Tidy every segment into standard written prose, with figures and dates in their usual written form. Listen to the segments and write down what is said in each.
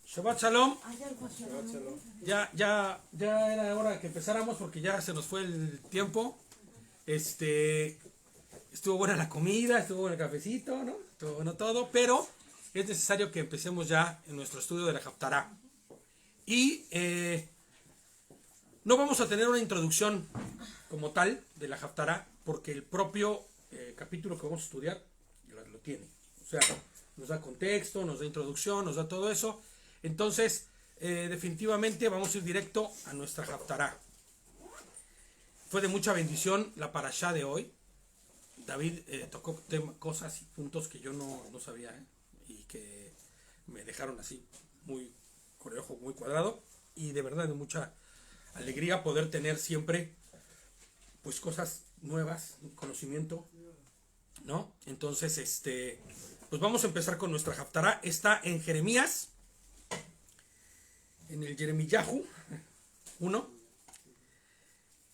Shabbat Shalom. Ya era hora que empezáramos porque ya se nos fue el tiempo. Estuvo buena la comida, estuvo bueno el cafecito, ¿no? Estuvo bueno todo, pero es necesario que empecemos ya en nuestro estudio de la Haftará. Y no vamos a tener una introducción como tal de la Haftará porque el propio capítulo que vamos a estudiar lo tiene. O sea, nos da contexto, nos da introducción, nos da todo eso. Entonces, definitivamente vamos a ir directo a nuestra Haftará. Fue de mucha bendición la parashá de hoy. David tocó cosas y puntos que yo no sabía, y que me dejaron así muy con el ojo muy cuadrado, y de verdad de mucha alegría poder tener siempre pues cosas nuevas, conocimiento, ¿no? Entonces, pues vamos a empezar con nuestra Haftará. Está en Jeremías, en el Jeremiyahu 1.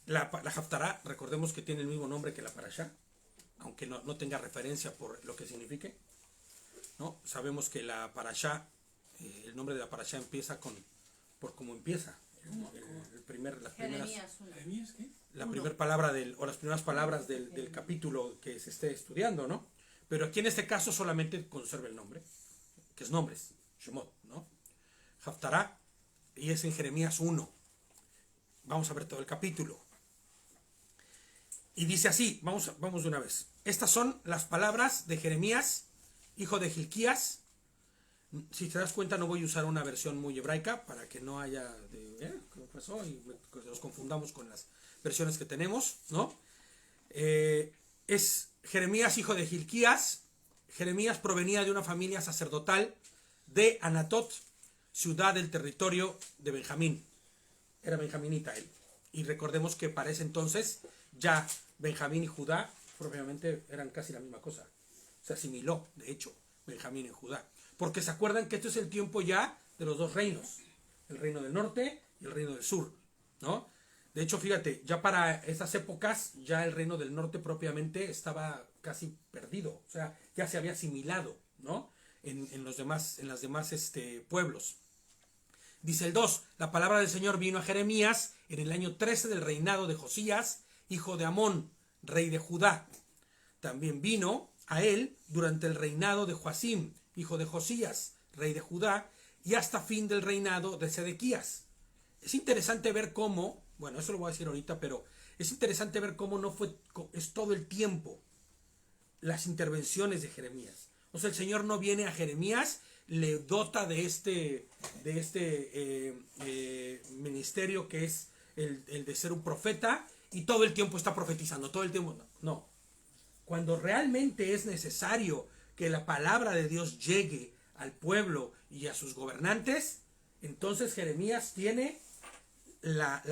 La Haftará, recordemos que tiene el mismo nombre que la parashá, aunque no tenga referencia por lo que signifique, ¿no? Sabemos que la parashá, el nombre de la parashá empieza por cómo empieza. La primera palabra o las primeras palabras del capítulo que se esté estudiando, ¿no? Pero aquí en este caso solamente conserva el nombre, que es nombres, Shemot, ¿no? Haftará, y es en Jeremías 1. Vamos a ver todo el capítulo. Y dice así, vamos de una vez. Estas son las palabras de Jeremías, hijo de Hilquías. Si te das cuenta, no voy a usar una versión muy hebraica para que no haya ¿qué pasó? Y nos confundamos con las versiones que tenemos, ¿no? Es Jeremías, hijo de Hilquías. Jeremías provenía de una familia sacerdotal de Anatot, ciudad del territorio de Benjamín. Era benjaminita él. Y recordemos que para ese entonces ya Benjamín y Judá propiamente eran casi la misma cosa. Se asimiló, de hecho, Benjamín y Judá. Porque se acuerdan que esto es el tiempo ya de los dos reinos. El reino del norte y el reino del sur, ¿no? De hecho, fíjate, ya para esas épocas ya el reino del norte propiamente estaba casi perdido. O sea, ya se había asimilado, ¿no? En las demás pueblos. Dice el 2, la palabra del Señor vino a Jeremías en el año 13 del reinado de Josías, hijo de Amón, rey de Judá. También vino a él durante el reinado de Joacim, hijo de Josías, rey de Judá, y hasta fin del reinado de Sedequías. Es interesante ver cómo, bueno, eso lo voy a decir ahorita, pero es interesante ver cómo es todo el tiempo las intervenciones de Jeremías. O sea, el Señor no viene a Jeremías, le dota de este ministerio que es el de ser un profeta, y todo el tiempo está profetizando, todo el tiempo. No. Cuando realmente es necesario que la palabra de Dios llegue al pueblo y a sus gobernantes, entonces Jeremías tiene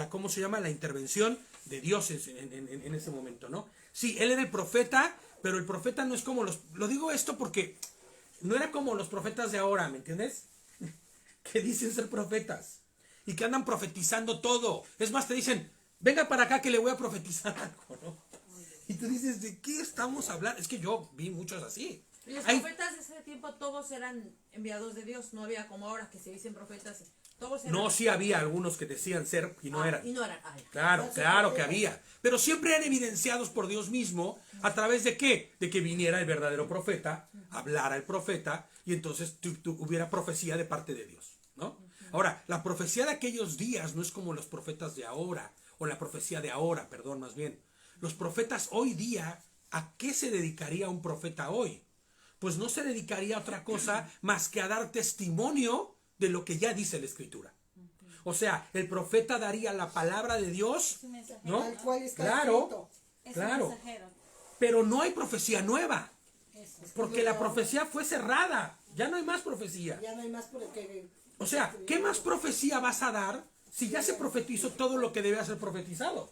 ¿cómo se llama? La intervención de Dios en ese momento, ¿no? Sí, él era el profeta, pero el profeta no es como lo digo esto porque no era como los profetas de ahora, ¿me entiendes? Que dicen ser profetas y que andan profetizando todo. Es más, te dicen, venga para acá que le voy a profetizar algo, ¿no? Y tú dices, ¿de qué estamos hablando? Es que yo vi muchos así. Y los profetas de ese tiempo todos eran enviados de Dios, no había como ahora que se dicen profetas. Todos eran... No, sí había algunos que decían ser y no eran. Y no eran. Claro que había. Pero siempre eran evidenciados por Dios mismo. ¿A través de qué? De que viniera el verdadero profeta, hablara el profeta, y entonces hubiera profecía de parte de Dios, ¿no? Ahora, la profecía de aquellos días no es como los profetas de ahora, o la profecía de ahora, perdón, más bien. Los profetas hoy día, ¿a qué se dedicaría un profeta hoy? Pues no se dedicaría a otra cosa más que a dar testimonio de lo que ya dice la Escritura. O sea, el profeta daría la palabra de Dios, ¿no? Claro. Pero no hay profecía nueva, porque la profecía fue cerrada. Ya no hay más profecía. Ya no hay más porque... O sea, ¿qué más profecía vas a dar si ya se profetizó todo lo que debe ser profetizado?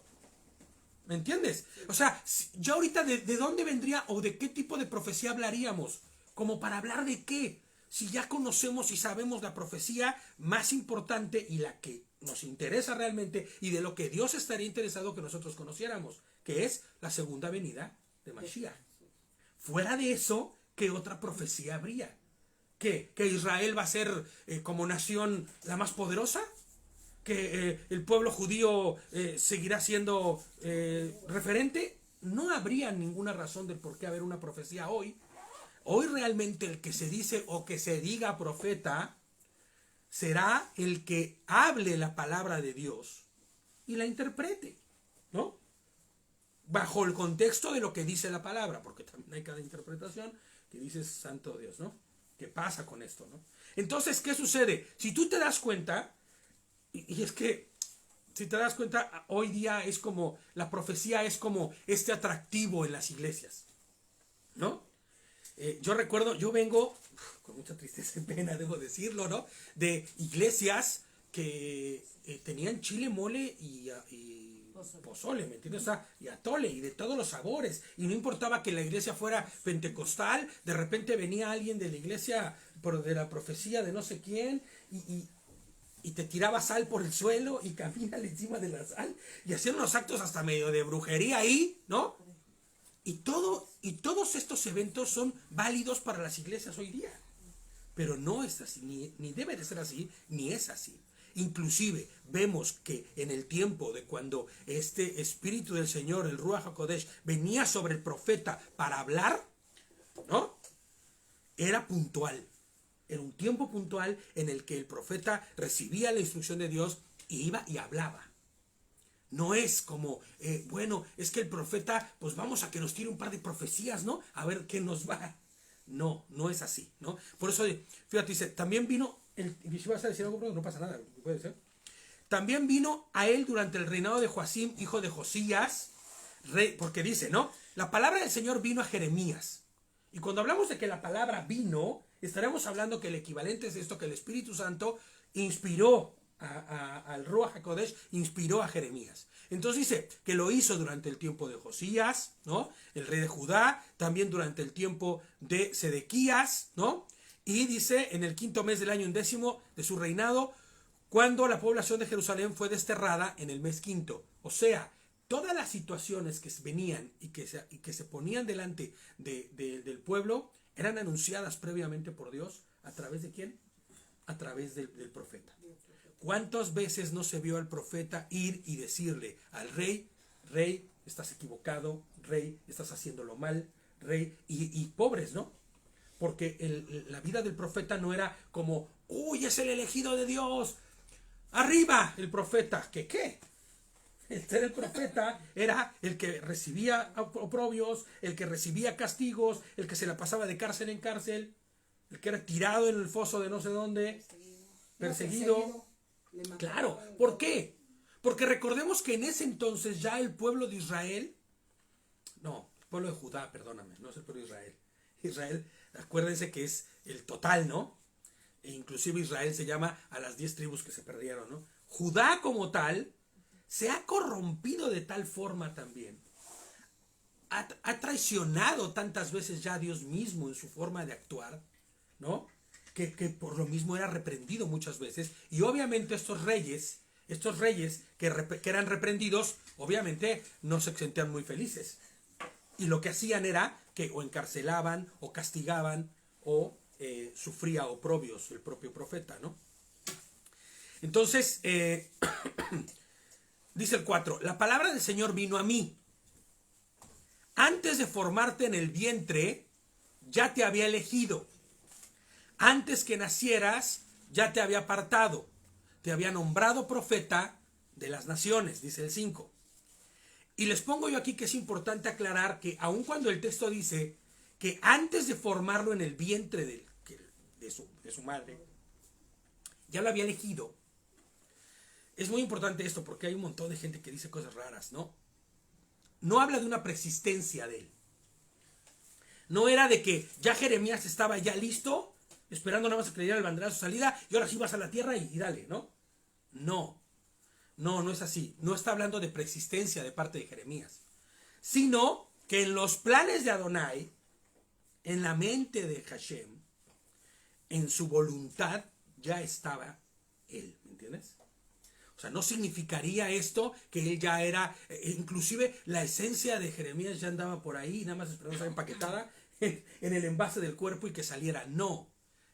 ¿Me entiendes? O sea, yo ahorita de dónde vendría o de qué tipo de profecía hablaríamos, como para hablar de qué, si ya conocemos y sabemos la profecía más importante y la que nos interesa realmente y de lo que Dios estaría interesado que nosotros conociéramos, que es la segunda venida de Mashiach. Fuera de eso, ¿qué otra profecía habría? ¿Que Israel va a ser como nación la más poderosa? ¿Que el pueblo judío seguirá siendo referente? No habría ninguna razón de por qué haber una profecía hoy. Hoy realmente el que se dice o que se diga profeta será el que hable la palabra de Dios y la interprete, ¿no? Bajo el contexto de lo que dice la palabra, porque también hay cada interpretación que dice santo Dios, ¿no? ¿Qué pasa con esto, no? Entonces, ¿qué sucede? Si tú te das cuenta, y es que, si te das cuenta, hoy día es como, la profecía es como este atractivo en las iglesias, ¿no? Yo recuerdo, yo vengo, con mucha tristeza y pena, debo decirlo, ¿no? De iglesias que tenían chile, mole y pozole, ¿me entiendes? O sea, y atole, y de todos los sabores. Y no importaba que la iglesia fuera pentecostal, de repente venía alguien de la iglesia, de la profecía de no sé quién, y te tiraba sal por el suelo y camínale encima de la sal, y hacían unos actos hasta medio de brujería ahí, ¿no? Y todos estos eventos son válidos para las iglesias hoy día. Pero no es así, ni debe de ser así, ni es así. Inclusive vemos que en el tiempo de cuando este Espíritu del Señor, el Ruach HaKodesh, venía sobre el profeta para hablar, ¿no? Era puntual. Era un tiempo puntual en el que el profeta recibía la instrucción de Dios y iba y hablaba. No es como, bueno, es que el profeta, pues vamos a que nos tire un par de profecías, ¿no? A ver qué nos va. No, no es así, ¿no? Por eso, fíjate, dice, también vino, y si vas a decir algo, no pasa nada, puede ser. También vino a él durante el reinado de Joacim, hijo de Josías, rey, porque dice, ¿no? La palabra del Señor vino a Jeremías. Y cuando hablamos de que la palabra vino, estaremos hablando que el equivalente es esto, que el Espíritu Santo inspiró al Ruach HaKodesh, inspiró a Jeremías. Entonces dice que lo hizo durante el tiempo de Josías, ¿no? El rey de Judá, también durante el tiempo de Sedequías, ¿no? Y dice en el 5º mes del año 10º de su reinado, cuando la población de Jerusalén fue desterrada en el mes 5º. O sea, todas las situaciones que venían y que se ponían delante del pueblo eran anunciadas previamente por Dios. ¿A través de quién? A través del profeta. ¿Cuántas veces no se vio al profeta ir y decirle al rey, rey, estás equivocado, rey, estás haciéndolo mal, rey, y pobres, ¿no? Porque la vida del profeta no era como, uy, es el elegido de Dios, arriba el profeta, ¿qué? El ser el profeta era el que recibía oprobios, el que recibía castigos, el que se la pasaba de cárcel en cárcel, el que era tirado en el foso de no sé dónde, perseguido. Claro, ¿por qué? Porque recordemos que en ese entonces ya el pueblo de Israel, no, el pueblo de Judá, perdóname, no es el pueblo de Israel. Israel, acuérdense que es el total, ¿no? E inclusive Israel se llama a las 10 tribus que se perdieron, ¿no? Judá como tal se ha corrompido de tal forma también. Ha traicionado tantas veces ya a Dios mismo en su forma de actuar, ¿no? Que por lo mismo era reprendido muchas veces. Y obviamente estos reyes que eran reprendidos, obviamente no se sentían muy felices. Y lo que hacían era que o encarcelaban o castigaban o sufría oprobios el propio profeta, ¿no? Entonces, dice el 4, la palabra del Señor vino a mí. Antes de formarte en el vientre, ya te había elegido. Antes que nacieras, ya te había apartado. Te había nombrado profeta de las naciones, dice el 5. Y les pongo yo aquí que es importante aclarar que aun cuando el texto dice que antes de formarlo en el vientre de su madre, ya lo había elegido. Es muy importante esto porque hay un montón de gente que dice cosas raras, ¿no? No habla de una persistencia de él. No era de que ya Jeremías estaba ya listo, esperando nada más a que le diera el banderazo de salida, y ahora sí vas a la tierra y dale, ¿no? No es así. No está hablando de persistencia de parte de Jeremías, sino que en los planes de Adonai, en la mente de Hashem, en su voluntad, ya estaba él, ¿me entiendes? O sea, no significaría esto que él ya era, inclusive la esencia de Jeremías ya andaba por ahí, nada más esperando ser empaquetada en el envase del cuerpo y que saliera. No,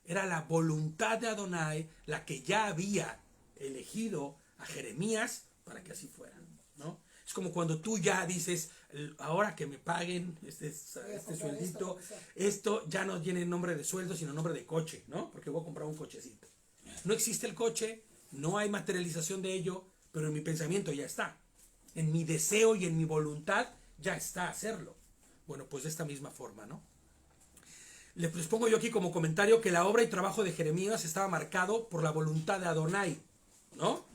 era la voluntad de Adonai la que ya había elegido a Jeremías para que así fuera, ¿no? Es como cuando tú ya dices, ahora que me paguen este sueldito, esto ya no tiene nombre de sueldo, sino nombre de coche, ¿no? Porque voy a comprar un cochecito. No existe el coche, no hay materialización de ello, pero en mi pensamiento ya está. En mi deseo y en mi voluntad ya está hacerlo. Bueno, pues de esta misma forma, ¿no? Les pongo yo aquí como comentario que la obra y trabajo de Jeremías estaba marcado por la voluntad de Adonai, ¿no?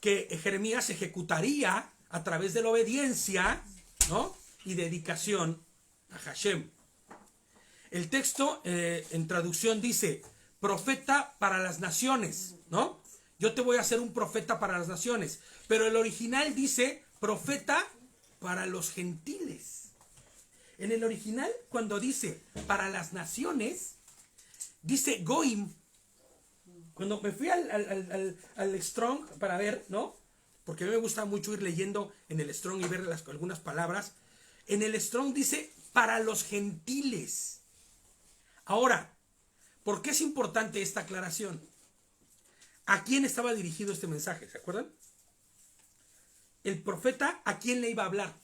Que Jeremías ejecutaría a través de la obediencia, ¿no? Y dedicación a Hashem. El texto en traducción dice, profeta para las naciones, ¿no? Yo te voy a hacer un profeta para las naciones. Pero el original dice, profeta para los gentiles. En el original, cuando dice para las naciones, dice Goim. Cuando me fui al Strong para ver, ¿no? Porque a mí me gusta mucho ir leyendo en el Strong y ver algunas palabras. En el Strong dice para los gentiles. Ahora, ¿por qué es importante esta aclaración? ¿A quién estaba dirigido este mensaje? ¿Se acuerdan? El profeta, ¿a quién le iba a hablar?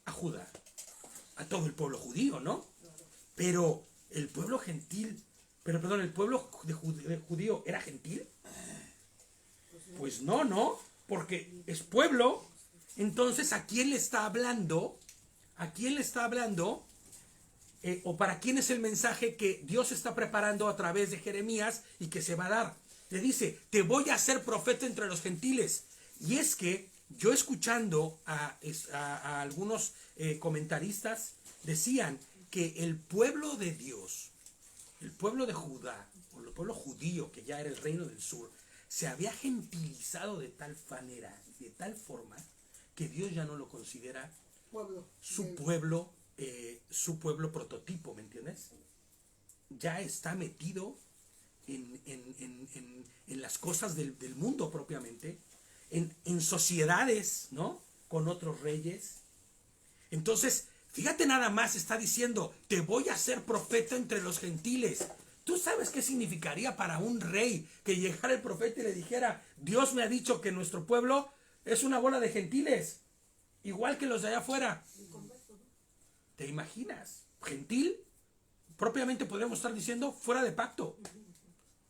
A Judá, a todo el pueblo judío, ¿no? Pero el pueblo gentil, el pueblo de judío era gentil. Pues no, porque es pueblo. Entonces, ¿a quién le está hablando? ¿A quién le está hablando? ¿O para quién es el mensaje que Dios está preparando a través de Jeremías y que se va a dar? Le dice, te voy a hacer profeta entre los gentiles. Y es que yo escuchando a algunos comentaristas decían que el pueblo de Dios, el pueblo de Judá, o el pueblo judío, que ya era el reino del sur, se había gentilizado de tal manera, de tal forma, que Dios ya no lo considera su pueblo prototipo, ¿me entiendes? Ya está metido en las cosas del mundo propiamente, en sociedades, ¿no? Con otros reyes. Entonces, fíjate nada más, está diciendo, te voy a hacer profeta entre los gentiles. ¿Tú sabes qué significaría para un rey que llegara el profeta y le dijera, Dios me ha dicho que nuestro pueblo es una bola de gentiles, igual que los de allá afuera? ¿Te imaginas? Gentil, propiamente podríamos estar diciendo, fuera de pacto,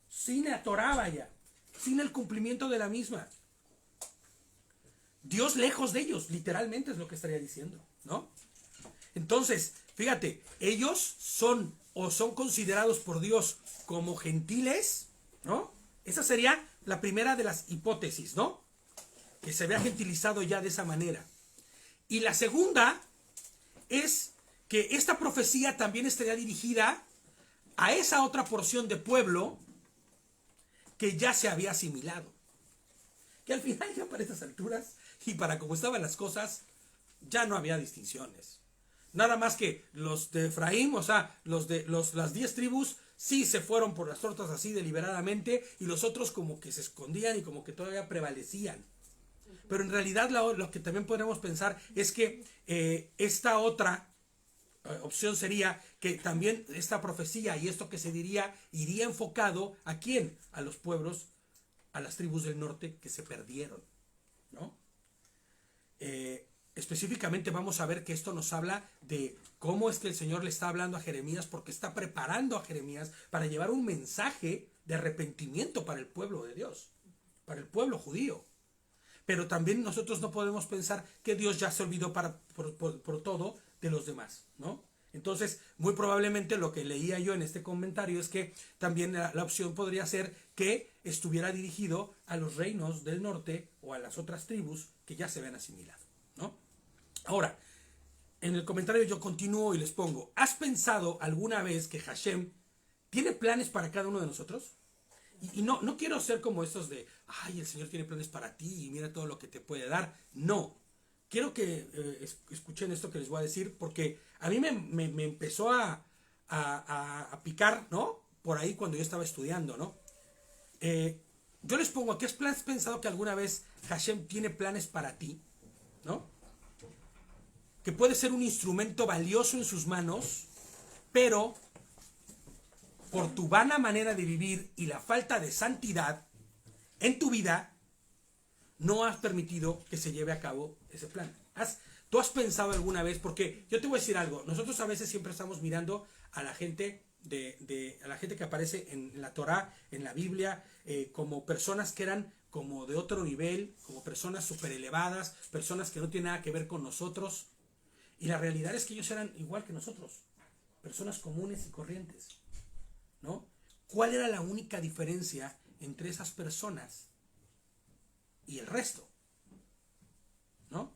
sin la Torá, vaya, sin el cumplimiento de la misma. Dios lejos de ellos, literalmente es lo que estaría diciendo, ¿no? Entonces, fíjate, ellos son considerados por Dios como gentiles, ¿no? Esa sería la primera de las hipótesis, ¿no? Que se vea gentilizado ya de esa manera. Y la segunda es que esta profecía también estaría dirigida a esa otra porción de pueblo que ya se había asimilado. Que al final ya para estas alturas y para cómo estaban las cosas, ya no había distinciones. Nada más que los de Efraín, o sea, las 10 tribus, sí se fueron por las tortas así deliberadamente, y los otros como que se escondían y como que todavía prevalecían. Pero en realidad lo que también podemos pensar es que esta otra opción sería que también esta profecía y esto que se diría iría enfocado ¿a quién? A los pueblos, a las tribus del norte que se perdieron, ¿no? Específicamente vamos a ver que esto nos habla de cómo es que el Señor le está hablando a Jeremías, porque está preparando a Jeremías para llevar un mensaje de arrepentimiento para el pueblo de Dios, para el pueblo judío. Pero también nosotros no podemos pensar que Dios ya se olvidó por todo de los demás, ¿no? Entonces, muy probablemente lo que leía yo en este comentario es que también la opción podría ser que estuviera dirigido a los reinos del norte o a las otras tribus que ya se habían asimilado, ¿no? Ahora, en el comentario yo continúo y les pongo, ¿has pensado alguna vez que Hashem tiene planes para cada uno de nosotros? Y no quiero ser como estos de, ay, el Señor tiene planes para ti y mira todo lo que te puede dar. No, quiero que escuchen esto que les voy a decir, porque a mí me empezó a picar, ¿no? Por ahí cuando yo estaba estudiando, ¿no? Yo les pongo, ¿qué has pensado que alguna vez Hashem tiene planes para ti? ¿No? Que puede ser un instrumento valioso en sus manos, pero por tu vana manera de vivir y la falta de santidad en tu vida, no has permitido que se lleve a cabo ese plan. ¿Tú has pensado alguna vez? Porque yo te voy a decir algo. Nosotros a veces siempre estamos mirando a la gente a la gente que aparece en la Torá, en la Biblia, como personas que eran como de otro nivel, como personas súper elevadas, personas que no tienen nada que ver con nosotros. Y la realidad es que ellos eran igual que nosotros, personas comunes y corrientes, ¿no? ¿Cuál era la única diferencia entre esas personas y el resto? ¿No?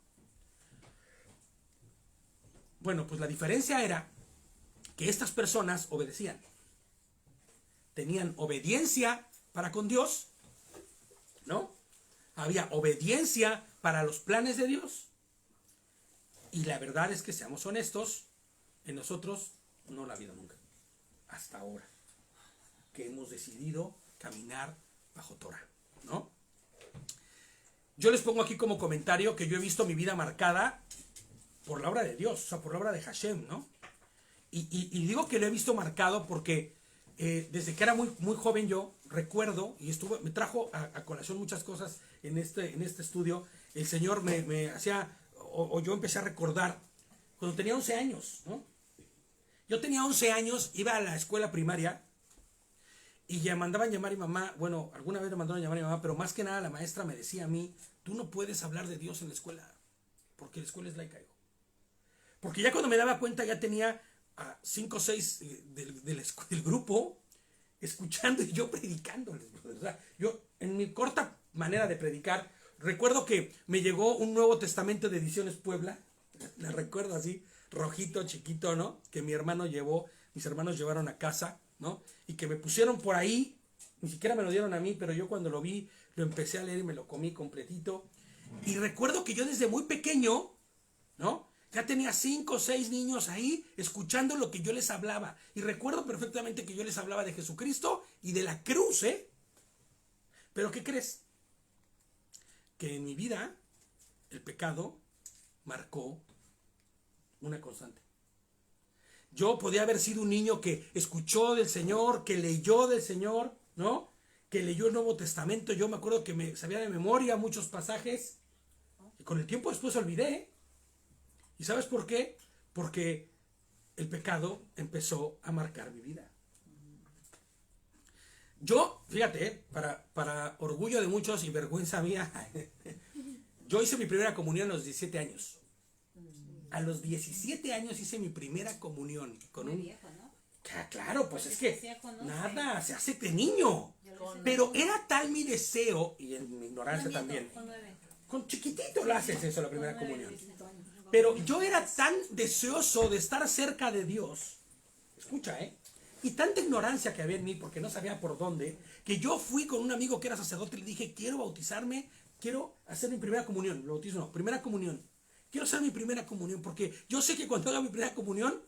Bueno, pues la diferencia era que estas personas obedecían. Tenían obediencia para con Dios, ¿no? Había obediencia para los planes de Dios. Y la verdad es que, seamos honestos, en nosotros no la ha habido nunca. Hasta ahora. Que hemos decidido caminar bajo Torah, ¿no? Yo les pongo aquí como comentario que yo he visto mi vida marcada por la obra de Dios, o sea, por la obra de Hashem, ¿no? Y digo que lo he visto marcado porque desde que era muy, muy joven yo recuerdo, y me trajo a colación muchas cosas en este estudio, el Señor me hacía, o yo empecé a recordar, cuando tenía 11 años, ¿no? Yo tenía 11 años, iba a la escuela primaria, y ya mandaban llamar a mi mamá. Bueno, alguna vez me mandaron llamar a mi mamá, pero más que nada la maestra me decía a mí, tú no puedes hablar de Dios en la escuela, porque la escuela es laica, hijo. Porque ya cuando me daba cuenta ya tenía a 5 o 6 del grupo escuchando y yo predicándoles. O sea, yo en mi corta manera de predicar, recuerdo que me llegó un Nuevo Testamento de Ediciones Puebla, la recuerdo así, rojito, chiquito, ¿no? Que mis hermanos llevaron a casa, ¿no? Y que me pusieron por ahí, ni siquiera me lo dieron a mí, pero yo cuando lo vi, lo empecé a leer y me lo comí completito. Y recuerdo que yo desde muy pequeño, ¿no? Ya tenía 5 o 6 niños ahí escuchando lo que yo les hablaba. Y recuerdo perfectamente que yo les hablaba de Jesucristo y de la cruz, ¿eh? Pero ¿qué crees? Que en mi vida el pecado marcó una constante. Yo podía haber sido un niño que escuchó del Señor, que leyó del Señor, ¿no? Que leyó el Nuevo Testamento. Yo me acuerdo que me sabía de memoria muchos pasajes. Y con el tiempo después olvidé. ¿Y sabes por qué? Porque el pecado empezó a marcar mi vida. Yo, fíjate, para orgullo de muchos y vergüenza mía, yo hice mi primera comunión a los 17 años. A los 17 años hice mi primera comunión con un viejo, ¿no? Claro, pues es que nada, se hace de niño. Pero era tal mi deseo, y en mi ignorancia también, con chiquitito lo haces eso, la primera comunión. Pero yo era tan deseoso de estar cerca de Dios, escucha, y tanta ignorancia que había en mí, porque no sabía por dónde, que yo fui con un amigo que era sacerdote y le dije, quiero bautizarme, quiero hacer mi primera comunión. Lo bautizo no, primera comunión. Quiero hacer mi primera comunión, porque yo sé que cuando haga mi primera comunión,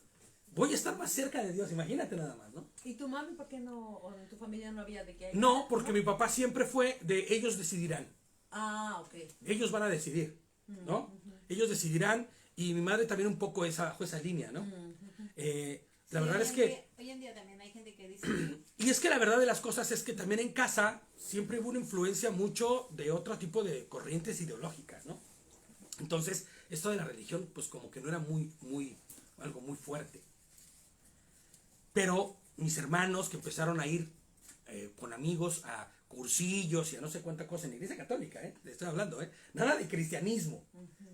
voy a estar más cerca de Dios, imagínate nada más, ¿no? ¿Y tu mami por qué no, o en tu familia no había de que hay? No, porque mi papá siempre fue de ellos decidirán. Ah, ok. Ellos van a decidir, ¿no? Ellos decidirán, y mi madre también un poco bajo esa línea, ¿no? La verdad es que... Hoy en día también hay gente que dice... Y es que la verdad de las cosas es que también en casa siempre hubo una influencia mucho de otro tipo de corrientes ideológicas, ¿no? Entonces, esto de la religión, pues como que no era algo muy fuerte. Pero mis hermanos que empezaron a ir con amigos a cursillos y a no sé cuánta cosa en la iglesia católica, le estoy hablando, nada de cristianismo,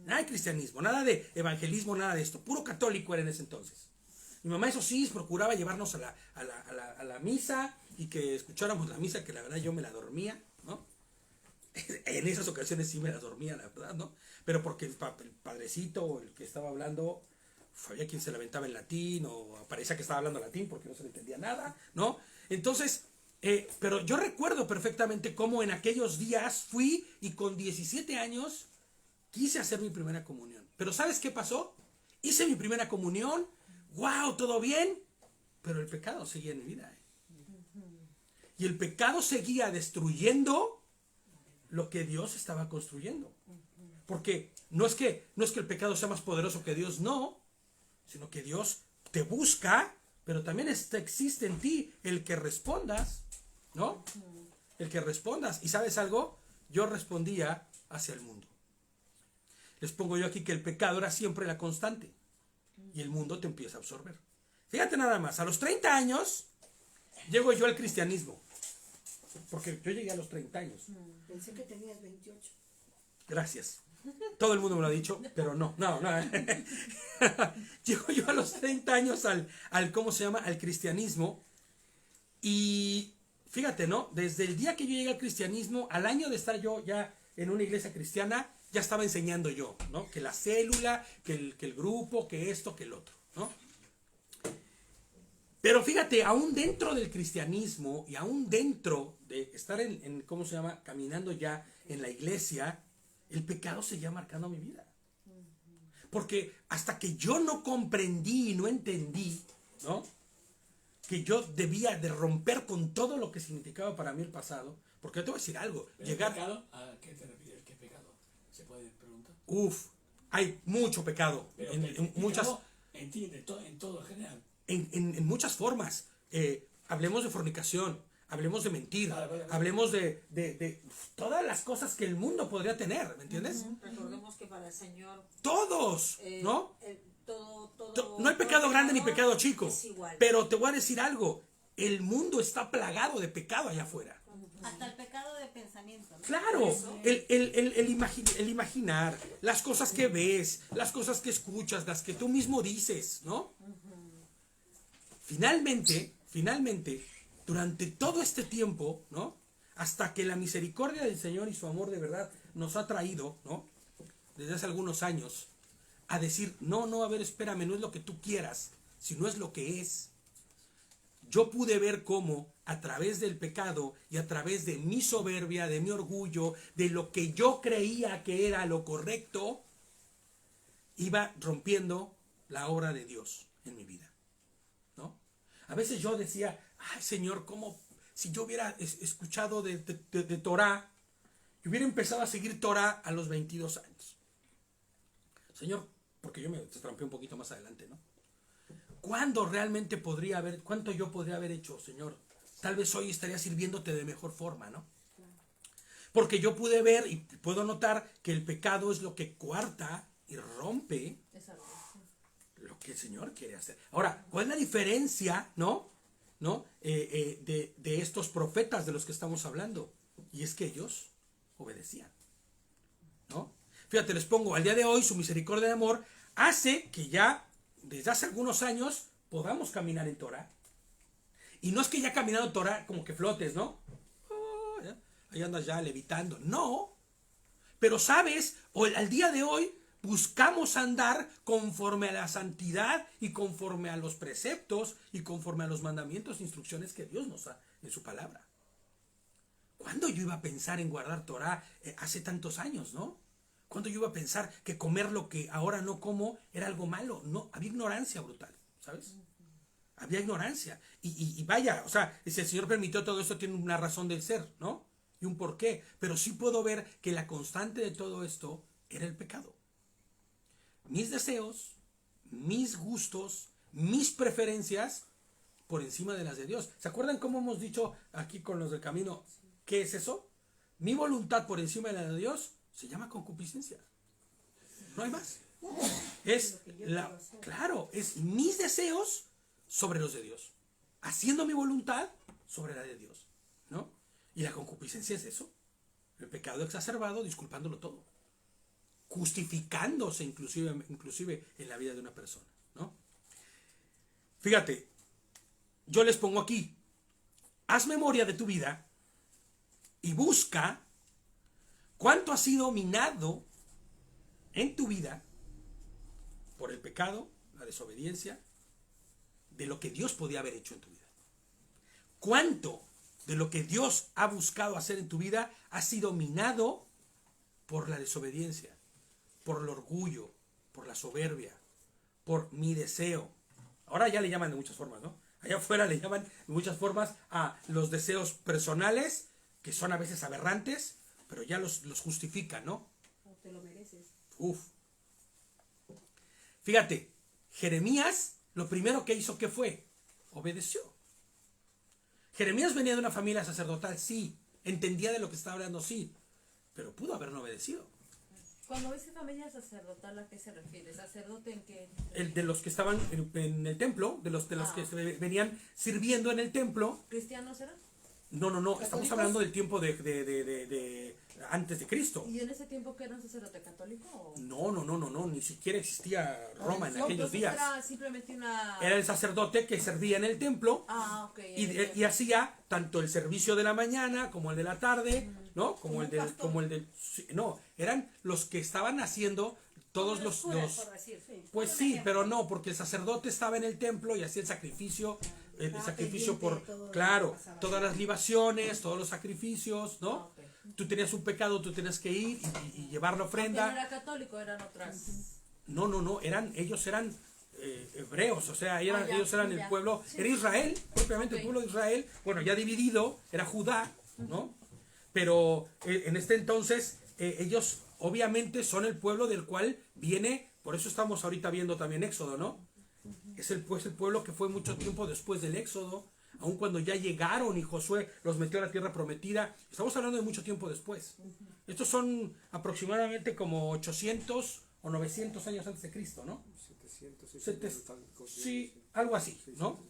nada de evangelismo, nada de esto, puro católico era en ese entonces. Mi mamá, eso sí, procuraba llevarnos a la misa y que escucháramos la misa, que la verdad yo me la dormía, ¿no? En esas ocasiones sí me la dormía, la verdad, ¿no? Pero porque el padrecito, el que estaba hablando, había quien se lamentaba en latín o parecía que estaba hablando latín porque no se le entendía nada, ¿no? Entonces, pero yo recuerdo perfectamente cómo en aquellos días fui y con 17 años quise hacer mi primera comunión. Pero ¿sabes qué pasó? Hice mi primera comunión, ¡wow! ¿Todo bien? Pero el pecado seguía en mi vida. Y el pecado seguía destruyendo lo que Dios estaba construyendo. Porque no es que el pecado sea más poderoso que Dios, no, sino que Dios te busca, pero también existe en ti el que respondas, ¿no? El que respondas. ¿Y sabes algo? Yo respondía hacia el mundo. Les pongo yo aquí que el pecado era siempre la constante y el mundo te empieza a absorber. Fíjate nada más, a los 30 años llego yo al cristianismo, porque yo llegué a los 30 años. Pensé que tenías 28. Gracias. Todo el mundo me lo ha dicho, pero no. Llego yo a los 30 años al ¿cómo se llama? Al cristianismo. Y fíjate, ¿no? Desde el día que yo llegué al cristianismo, al año de estar yo ya en una iglesia cristiana, ya estaba enseñando yo, ¿no? Que la célula, que el grupo, que esto, que el otro, ¿no? Pero fíjate, aún dentro del cristianismo y aún dentro de estar en ¿cómo se llama? Caminando ya en la iglesia, el pecado seguía marcando mi vida. Porque hasta que yo no comprendí y no entendí, ¿no? Que yo debía de romper con todo lo que significaba para mí el pasado. Porque yo te voy a decir algo. ¿Pero llegar... pecado? ¿A qué te refieres? ¿Qué pecado? ¿Se puede preguntar? Hay mucho pecado. Pero En muchas... En ti, en todo en general. En muchas formas. Hablemos de fornicación, hablemos de mentir, Vale. hablemos de todas las cosas que el mundo podría tener, ¿me entiendes? Recordemos que para el Señor Todos, ¿no? No hay pecado grande ni pecado chico. es igual. Pero te voy a decir algo, el mundo está plagado de pecado allá afuera. Hasta el pecado de pensamiento, ¿no? Claro, el imaginar, las cosas que ves, las cosas que escuchas, las que tú mismo dices, ¿no? Finalmente, durante todo este tiempo, ¿no? Hasta que la misericordia del Señor y su amor de verdad nos ha traído, ¿no? Desde hace algunos años, a decir, no, a ver, espérame, no es lo que tú quieras, sino es lo que es. Yo pude ver cómo a través del pecado y a través de mi soberbia, de mi orgullo, de lo que yo creía que era lo correcto, iba rompiendo la obra de Dios en mi vida, ¿no? A veces yo decía, ay Señor, ¿cómo? Si yo hubiera escuchado de Torah, yo hubiera empezado a seguir Torah a los 22 años. Señor, porque yo me trampé un poquito más adelante, ¿no? ¿Cuánto yo podría haber hecho, Señor? Tal vez hoy estaría sirviéndote de mejor forma, ¿no? Porque yo pude ver y puedo notar que el pecado es lo que coarta y rompe lo que el Señor quiere hacer. Ahora, ¿cuál es la diferencia, de estos profetas de los que estamos hablando? Y es que ellos obedecían, ¿no? Fíjate, les pongo, al día de hoy su misericordia de amor hace que ya desde hace algunos años podamos caminar en Torah. Y no es que ya caminando en Torah como que flotes, ¿no? Ahí andas ya levitando. No. Pero sabes, al día de hoy buscamos andar conforme a la santidad y conforme a los preceptos y conforme a los mandamientos e instrucciones que Dios nos da en su palabra. ¿Cuándo yo iba a pensar en guardar Torah hace tantos años, no? ¿Cuándo yo iba a pensar que comer lo que ahora no como era algo malo? No, había ignorancia brutal, ¿sabes? Había ignorancia. Y vaya, o sea, si el Señor permitió todo esto, tiene una razón de ser, ¿no? Y un porqué. Pero sí puedo ver que la constante de todo esto era el pecado. Mis deseos, mis gustos, mis preferencias por encima de las de Dios. ¿Se acuerdan cómo hemos dicho aquí con los del camino? ¿Qué es eso? Mi voluntad por encima de la de Dios se llama concupiscencia. No hay más. Es mis deseos sobre los de Dios. Haciendo mi voluntad sobre la de Dios, ¿no? Y la concupiscencia es eso. El pecado exacerbado, disculpándolo todo. Justificándose inclusive en la vida de una persona, ¿no? Fíjate, yo les pongo aquí, haz memoria de tu vida y busca cuánto ha sido minado en tu vida por el pecado, la desobediencia, de lo que Dios podía haber hecho en tu vida. ¿Cuánto de lo que Dios ha buscado hacer en tu vida ha sido minado por la desobediencia, por el orgullo, por la soberbia, por mi deseo? Ahora ya le llaman de muchas formas, ¿no? Allá afuera le llaman de muchas formas a los deseos personales, que son a veces aberrantes, pero ya los justifican, ¿no? No te lo mereces. Fíjate, Jeremías, lo primero que hizo, ¿qué fue? obedeció. Jeremías venía de una familia sacerdotal, sí. Entendía de lo que estaba hablando, sí. Pero pudo haber no obedecido. Cuando dice familia sacerdotal, ¿a qué se refiere? ¿Sacerdote en qué? El de los que estaban en el templo, de los que venían sirviendo en el templo. ¿Cristianos eran? No. Estamos ¿Católicos? hablando del tiempo de antes de Cristo. ¿Y en ese tiempo qué era un sacerdote católico? O? No, ni siquiera existía Roma en No, aquellos entonces días. Era simplemente una... Era el sacerdote que servía en el templo ok. y hacía tanto el servicio de la mañana como el de la tarde, ¿no? Como el del sí, no, eran los que estaban haciendo todos los por decir, sí. pues sí, pero no, porque el sacerdote estaba en el templo y hacía el sacrificio por, claro, todas las libaciones, todos los sacrificios, ¿no? Ok. Tú tenías un pecado, tú tenías que ir y llevar la Aunque no ofrenda. era católico, eran otras... No, ellos eran hebreos, o sea, ya, ellos eran el ya. pueblo, era Israel, propiamente Ok. el pueblo de Israel, bueno, ya dividido, era Judá, ¿no? Pero en este entonces ellos obviamente son el pueblo del cual viene, por eso estamos ahorita viendo también Éxodo, ¿no? Es el pueblo que fue mucho tiempo después del Éxodo, aun cuando ya llegaron y Josué los metió a la tierra prometida, estamos hablando de mucho tiempo después. Estos son aproximadamente como 800 o 900 años antes de Cristo, ¿no? 700, Sí, algo así, ¿no?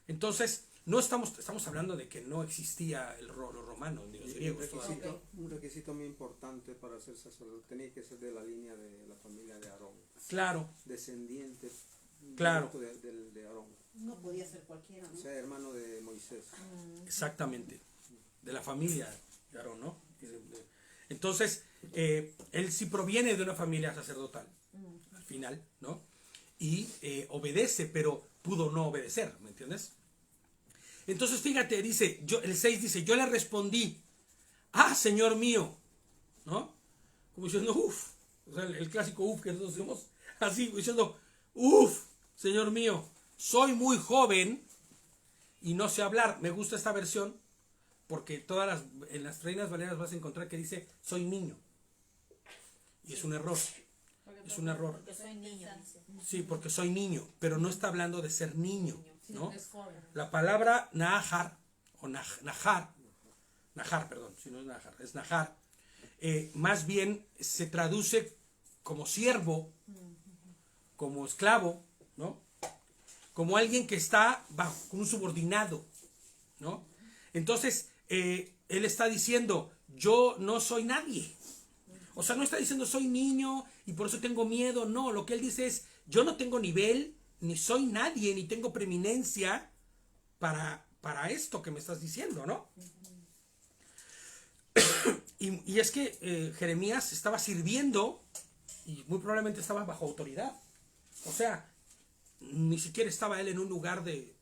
Entonces, no estamos hablando de que no existía los romanos ni los griegos todavía. Un requisito muy importante para ser sacerdote tenía que ser de la línea de la familia de Aarón, Claro, descendiente Claro. de Aarón, No podía ser cualquiera, o ¿no? sea, hermano de Moisés. exactamente. De la familia de Aarón, ¿no? Entonces, él sí proviene de una familia sacerdotal, al final, ¿no? Y obedece, pero pudo no obedecer, ¿me entiendes? Entonces, fíjate, dice, el 6 dice, yo le respondí, Señor mío, ¿no? Como diciendo, uff, o sea, el clásico uff que nosotros hacemos, así, diciendo, uff, Señor mío, soy muy joven y no sé hablar. Me gusta esta versión porque en las Reinas Valeras vas a encontrar que dice, soy niño. Y es un error. Es un error. Porque soy niño, dice. Sí, porque soy niño, pero no está hablando de ser niño, Sino ¿no? que es joven. La palabra Nahar, o Nahar, perdón, si no es Nahar, es Nahar, más bien se traduce como siervo, como esclavo, ¿no? Como alguien que está bajo un subordinado, ¿no? Entonces, él está diciendo, yo no soy nadie. O sea, no está diciendo soy niño y por eso tengo miedo. No, lo que él dice es, yo no tengo nivel, ni soy nadie, ni tengo preeminencia para esto que me estás diciendo, ¿no? Y es que Jeremías estaba sirviendo y muy probablemente estaba bajo autoridad. O sea, ni siquiera estaba él en un lugar de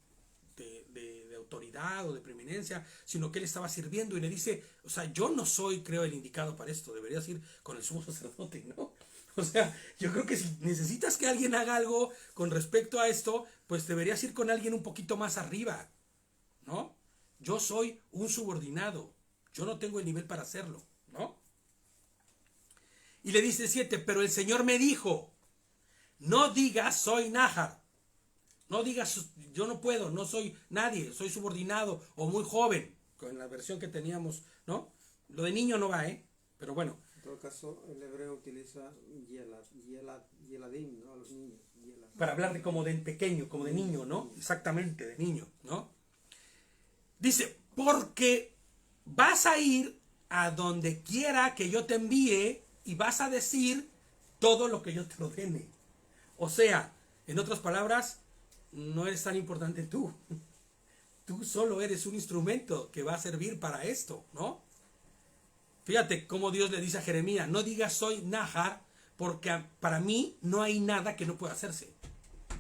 autoridad o de preeminencia, sino que él estaba sirviendo y le dice, o sea, yo no soy, creo, el indicado para esto, deberías ir con el sumo sacerdote, ¿no? O sea, yo creo que si necesitas que alguien haga algo con respecto a esto, pues deberías ir con alguien un poquito más arriba, ¿no? Yo soy un subordinado, yo no tengo el nivel para hacerlo, ¿no? Y le dice 7, pero el Señor me dijo, no digas soy Nahar. No digas, yo no puedo, no soy nadie, soy subordinado o muy joven, con la versión que teníamos, ¿no? Lo de niño no va, pero bueno. En todo caso, el hebreo utiliza yeladim, ¿no? A los niños. Para hablar de como de pequeño, como de niño, ¿no? Exactamente, de niño, ¿no? Dice, porque vas a ir a donde quiera que yo te envíe y vas a decir todo lo que yo te ordene. O sea, en otras palabras, no eres tan importante tú. Tú solo eres un instrumento que va a servir para esto, ¿no? Fíjate cómo Dios le dice a Jeremías, no digas soy Nahar, porque para mí no hay nada que no pueda hacerse.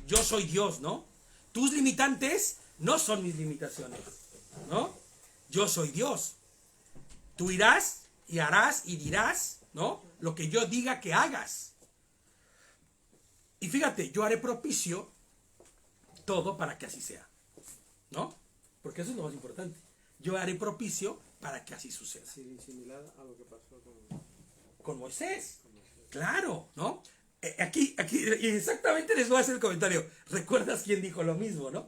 Yo soy Dios, ¿no? Tus limitantes no son mis limitaciones, ¿no? Yo soy Dios. Tú irás y harás y dirás, ¿no? Lo que yo diga que hagas. Y fíjate, yo haré propicio todo para que así sea, ¿no? Porque eso es lo más importante. Yo haré propicio para que así suceda. Similar a lo que pasó Con Moisés. Claro, ¿no? Aquí, y exactamente les voy a hacer el comentario. ¿Recuerdas quién dijo lo mismo, no?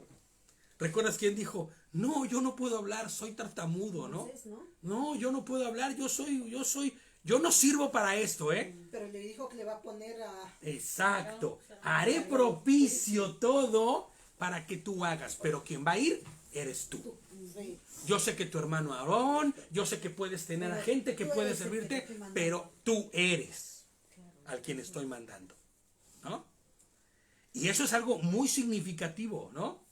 ¿Recuerdas quién dijo? No, yo no puedo hablar, soy tartamudo, ¿no? Moisés, ¿no? No, yo no puedo hablar, yo no sirvo para esto, ¿eh? Pero le dijo que le va a poner a... Exacto. Haré propicio todo para que tú hagas, pero quien va a ir eres tú. Sí. Yo sé que tu hermano Aarón, yo sé que puedes tener a Pero gente que tú puede eres el que te servirte, estoy mandando. pero tú eres al quien estoy mandando, ¿no? Y eso es algo muy significativo, ¿no?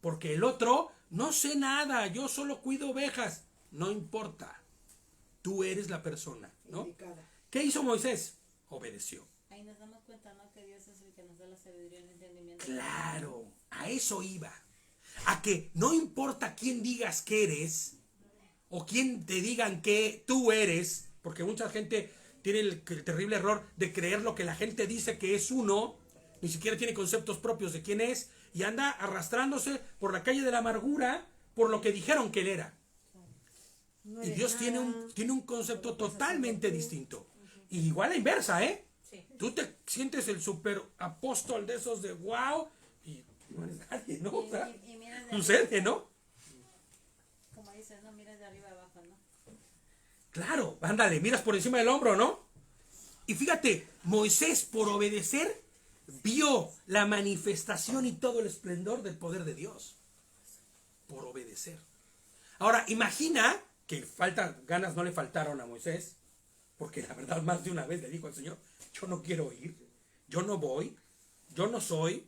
Porque el otro, no sé nada, yo solo cuido ovejas. No importa, tú eres la persona, ¿no? Indicada. ¿Qué hizo Moisés? Obedeció. Ahí nos damos cuenta, ¿no? Que Dios es el que nos da la sabiduría y el entendimiento. Claro, a eso iba. A que no importa quién digas que eres, o quién te digan que tú eres, porque mucha gente tiene el terrible error de creer lo que la gente dice que es uno, ni siquiera tiene conceptos propios de quién es, y anda arrastrándose por la calle de la amargura por lo que dijeron que él era. No Y eres Dios tiene nada. tiene un concepto totalmente distinto. Y igual a la inversa, ¿eh? Sí. Tú te sientes el super apóstol de esos de wow, y no eres nadie, ¿no? O sea, Y miras de sucede, arriba, ¿no? como dices, no miras de arriba abajo, ¿no? Claro, ándale, miras por encima del hombro, ¿no? Y fíjate, Moisés, por obedecer, vio la manifestación y todo el esplendor del poder de Dios. Por obedecer. Ahora, imagina que ganas no le faltaron a Moisés, porque la verdad más de una vez le dijo al Señor, yo no quiero ir, yo no voy, yo no soy.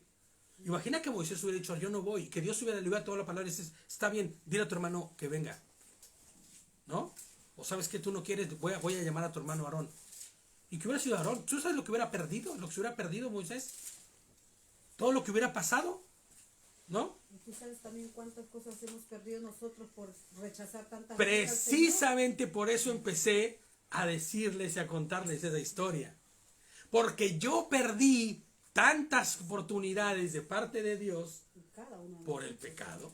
Imagina que Moisés hubiera dicho, yo no voy, y que Dios le hubiera toda la palabra y dices, está bien, dile a tu hermano que venga. ¿No? O sabes que tú no quieres, voy a llamar a tu hermano Aarón. ¿Y qué hubiera sido Aarón? ¿Tú sabes lo que hubiera perdido? Lo que se hubiera perdido Moisés. Todo lo que hubiera pasado. ¿No? Y tú sabes también cuántas cosas hemos perdido nosotros por rechazar tantas cosas. Precisamente por eso empecé a decirles y a contarles esa historia. Porque yo perdí tantas oportunidades de parte de Dios por el pecado,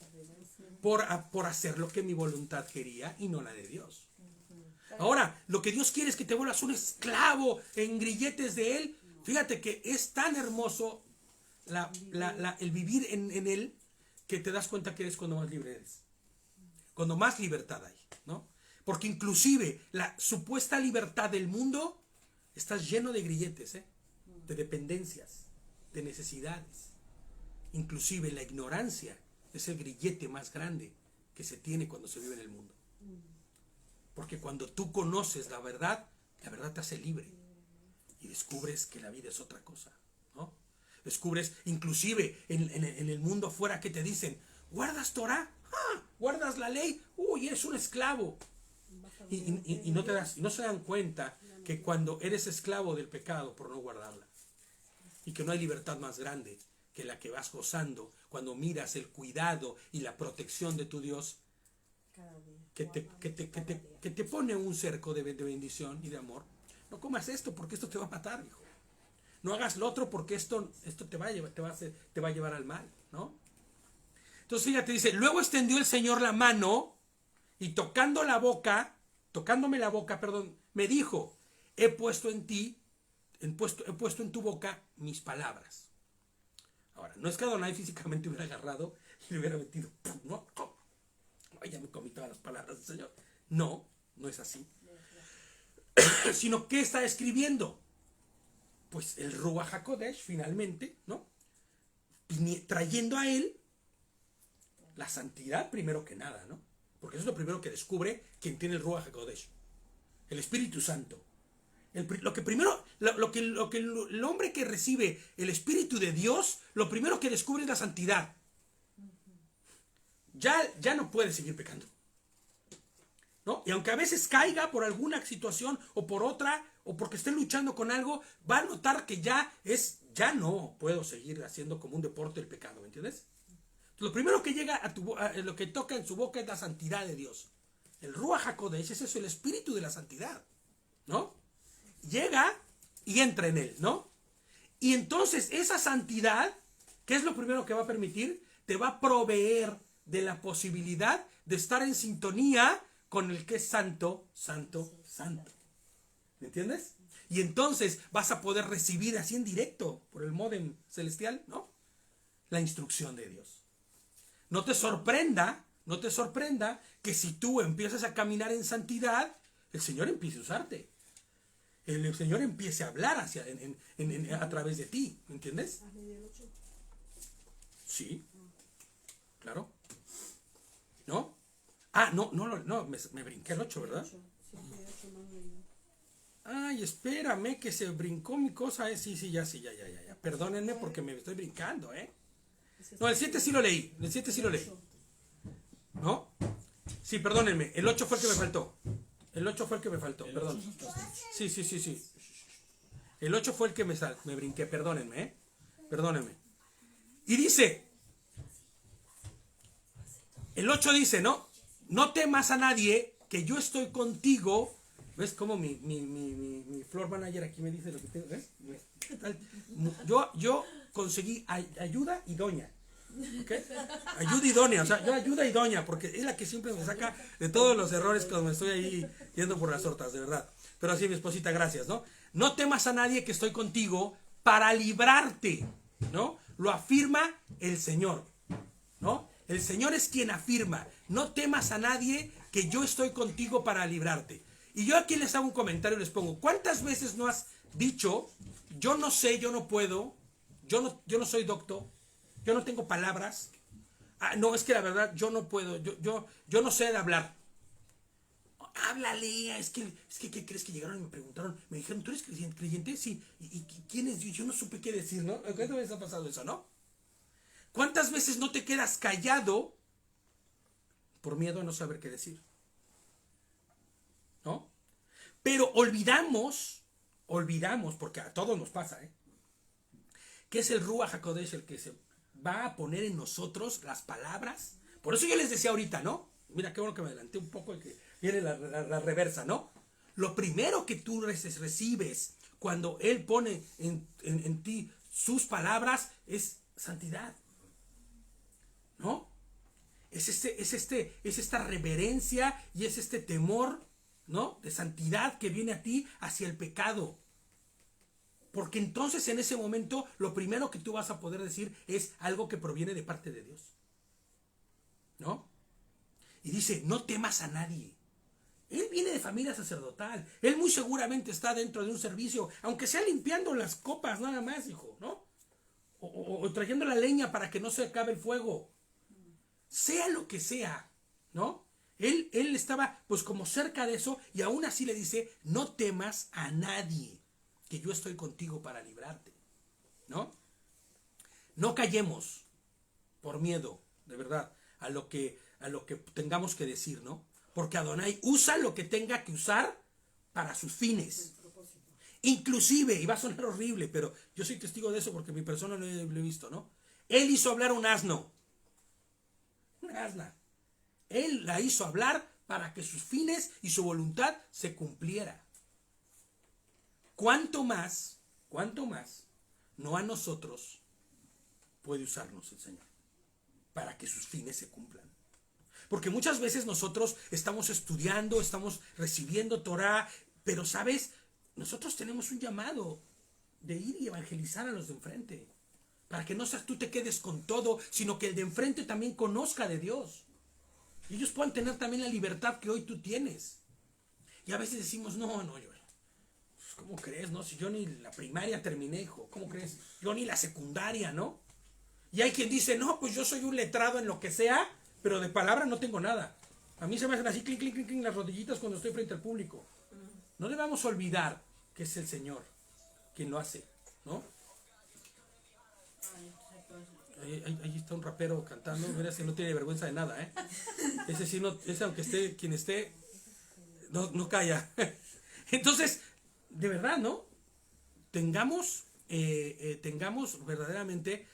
por hacer lo que mi voluntad quería y no la de Dios. Ahora, lo que Dios quiere es que te vuelvas un esclavo en grilletes de Él. Fíjate que es tan hermoso el vivir en Él, que te das cuenta que eres cuando más libre eres. Cuando más libertad hay, ¿no? Porque inclusive la supuesta libertad del mundo, estás lleno de grilletes, de dependencias, de necesidades. Inclusive la ignorancia es el grillete más grande que se tiene cuando se vive en el mundo. Porque cuando tú conoces la verdad te hace libre. Y descubres que la vida es otra cosa, ¿no? Descubres, inclusive en el mundo afuera, que te dicen, ¿guardas Torah? ¡Ah! ¿Guardas la ley? ¡Uy, eres un esclavo! Y no se dan cuenta que cuando eres esclavo del pecado por no guardarla, y que no hay libertad más grande que la que vas gozando cuando miras el cuidado y la protección de tu Dios, que te pone un cerco de bendición y de amor. No comas esto porque esto te va a matar, hijo. No hagas lo otro porque esto te va a llevar al mal, ¿no? Entonces fíjate, dice, luego extendió el Señor la mano y tocándome la boca, me dijo, he puesto en tu boca mis palabras. Ahora, no es que Adonai físicamente hubiera agarrado y le hubiera metido, no, ya me comí todas las palabras del Señor. No es así. Sino, ¿qué está escribiendo? Pues el Ruach HaKodesh, finalmente, ¿no? Trayendo a él la santidad primero que nada, ¿no? Porque eso es lo primero que descubre quien tiene el Ruach HaKodesh. El Espíritu Santo. Lo que el hombre que recibe el Espíritu de Dios, lo primero que descubre es la santidad. Ya no puede seguir pecando, ¿no? Y aunque a veces caiga por alguna situación o por otra, o porque esté luchando con algo, va a notar que ya no puedo seguir haciendo como un deporte el pecado, ¿me entiendes? Lo primero que llega lo que toca en su boca es la santidad de Dios. El Ruach HaKodesh es eso, el espíritu de la santidad, ¿no? Llega y entra en él, ¿no? Y entonces esa santidad, ¿qué es lo primero que va a permitir? Te va a proveer de la posibilidad de estar en sintonía con el que es santo, santo, santo. ¿Me entiendes? Y entonces vas a poder recibir así en directo, por el módem celestial, ¿no? La instrucción de Dios. no te sorprenda que si tú empiezas a caminar en santidad, el Señor empiece a usarte. El Señor empiece a hablar a través de ti, ¿me entiendes? Sí, claro. ¿No? Ah, no, me brinqué el 8, ¿verdad? Ay, espérame que se brincó mi cosa. Sí, ya. Perdónenme porque me estoy brincando, ¿eh? No, el 7 sí lo leí. ¿No? Sí, perdónenme. El 8 fue el que me faltó. Perdón. Sí. El 8 fue el que me brinqué. Perdónenme, ¿eh? Perdónenme. Y dice, el 8 dice, ¿no? No temas a nadie, que yo estoy contigo. ¿Ves cómo mi floor manager aquí me dice lo que tengo? ¿Ves? ¿Qué tal? Yo conseguí ayuda idónea. ¿Okay? Ayuda idónea, o sea, yo ayuda idónea, porque es la que siempre me saca de todos los errores cuando me estoy ahí yendo por las tortas, de verdad. Pero así, mi esposita, gracias, ¿no? No temas a nadie, que estoy contigo para librarte, ¿no? Lo afirma el Señor, ¿no? El Señor es quien afirma, no temas a nadie, que yo estoy contigo para librarte. Y yo aquí les hago un comentario y les pongo, ¿cuántas veces no has dicho, yo no sé, yo no puedo, yo no soy doctor, yo no tengo palabras, no, es que la verdad yo no puedo, yo no sé de hablar? Háblale, es que ¿qué crees? Que llegaron y me preguntaron, me dijeron, ¿tú eres creyente? Sí. ¿Y quién es? Yo no supe qué decir, ¿no? ¿Cuántas veces ha pasado eso, no? ¿Cuántas veces no te quedas callado por miedo a no saber qué decir? ¿No? Pero olvidamos, porque a todos nos pasa, que es el Ruach HaKodesh el que se va a poner en nosotros las palabras. Por eso yo les decía ahorita, ¿no? Mira qué bueno que me adelanté un poco, que viene la reversa, ¿no? Lo primero que tú recibes cuando Él pone en ti sus palabras es santidad, ¿no? Es esta reverencia y es este temor, ¿no? De santidad que viene a ti hacia el pecado. Porque entonces en ese momento lo primero que tú vas a poder decir es algo que proviene de parte de Dios, ¿no? Y dice, no temas a nadie. Él viene de familia sacerdotal. Él muy seguramente está dentro de un servicio, aunque sea limpiando las copas nada más, hijo, ¿no? O trayendo la leña para que no se acabe el fuego. Sea lo que sea, ¿no? Él estaba pues como cerca de eso, y aún así le dice, no temas a nadie, que yo estoy contigo para librarte, ¿no? No callemos por miedo, de verdad, a lo que tengamos que decir, ¿no? Porque Adonai usa lo que tenga que usar para sus fines. Inclusive, y va a sonar horrible, pero yo soy testigo de eso porque mi persona lo he visto, ¿no? Él hizo hablar un asno. Una asna. Él la hizo hablar para que sus fines y su voluntad se cumpliera. ¿Cuánto más, no a nosotros puede usarnos el Señor para que sus fines se cumplan? Porque muchas veces nosotros estamos estudiando, estamos recibiendo Torah, pero ¿sabes? Nosotros tenemos un llamado de ir y evangelizar a los de enfrente, para que no seas tú te quedes con todo, sino que el de enfrente también conozca de Dios. Y ellos puedan tener también la libertad que hoy tú tienes. Y a veces decimos, no, yo, ¿cómo crees, no? Si yo ni la primaria terminé, hijo, ¿cómo crees? Yo ni la secundaria, ¿no? Y hay quien dice, no, pues yo soy un letrado en lo que sea, pero de palabra no tengo nada. A mí se me hacen así, clink, clink, clink, clink, las rodillitas cuando estoy frente al público. No debemos olvidar que es el Señor quien lo hace, ¿no? Ahí está un rapero cantando, mira, si no tiene vergüenza de nada, ¿eh? Ese sí, no, ese aunque esté, quien esté, no calla. Entonces, de verdad, ¿no? Tengamos verdaderamente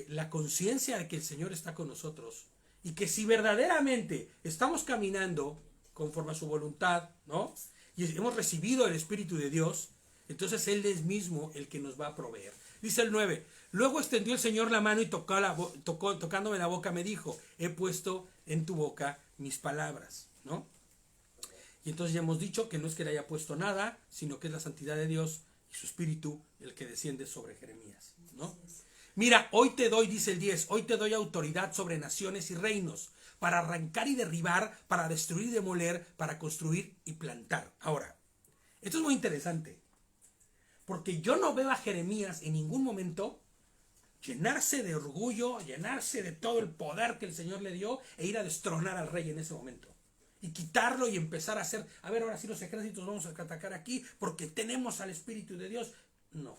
la conciencia de que el Señor está con nosotros, y que si verdaderamente estamos caminando conforme a su voluntad, ¿no? Y hemos recibido el Espíritu de Dios, entonces Él es mismo el que nos va a proveer. Dice el 9, luego extendió el Señor la mano y tocándome la boca me dijo, he puesto en tu boca mis palabras, ¿no? Y entonces ya hemos dicho que no es que le haya puesto nada, sino que es la santidad de Dios y su Espíritu el que desciende sobre Jeremías, ¿no? Mira, hoy te doy, dice el 10, hoy te doy autoridad sobre naciones y reinos, para arrancar y derribar, para destruir y demoler, para construir y plantar. Ahora, esto es muy interesante, porque yo no veo a Jeremías en ningún momento llenarse de orgullo, llenarse de todo el poder que el Señor le dio e ir a destronar al rey en ese momento. Y quitarlo y empezar a hacer, a ver, ahora sí los ejércitos vamos a atacar aquí porque tenemos al Espíritu de Dios. No.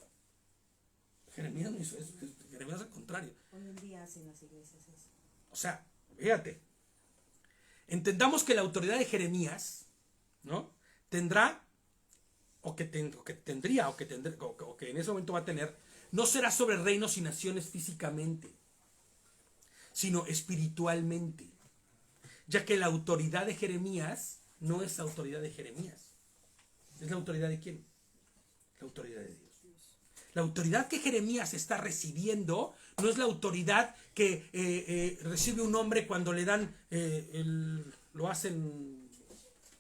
Jeremías no hizo eso, Jeremías al contrario. Hoy en día hacen las iglesias eso. O sea, fíjate. Entendamos que la autoridad de Jeremías, ¿no? Tendrá, o que en ese momento va a tener, no será sobre reinos y naciones físicamente, sino espiritualmente. Ya que la autoridad de Jeremías no es la autoridad de Jeremías. ¿Es la autoridad de quién? La autoridad de Dios. La autoridad que Jeremías está recibiendo no es la autoridad que recibe un hombre cuando le dan, lo hacen,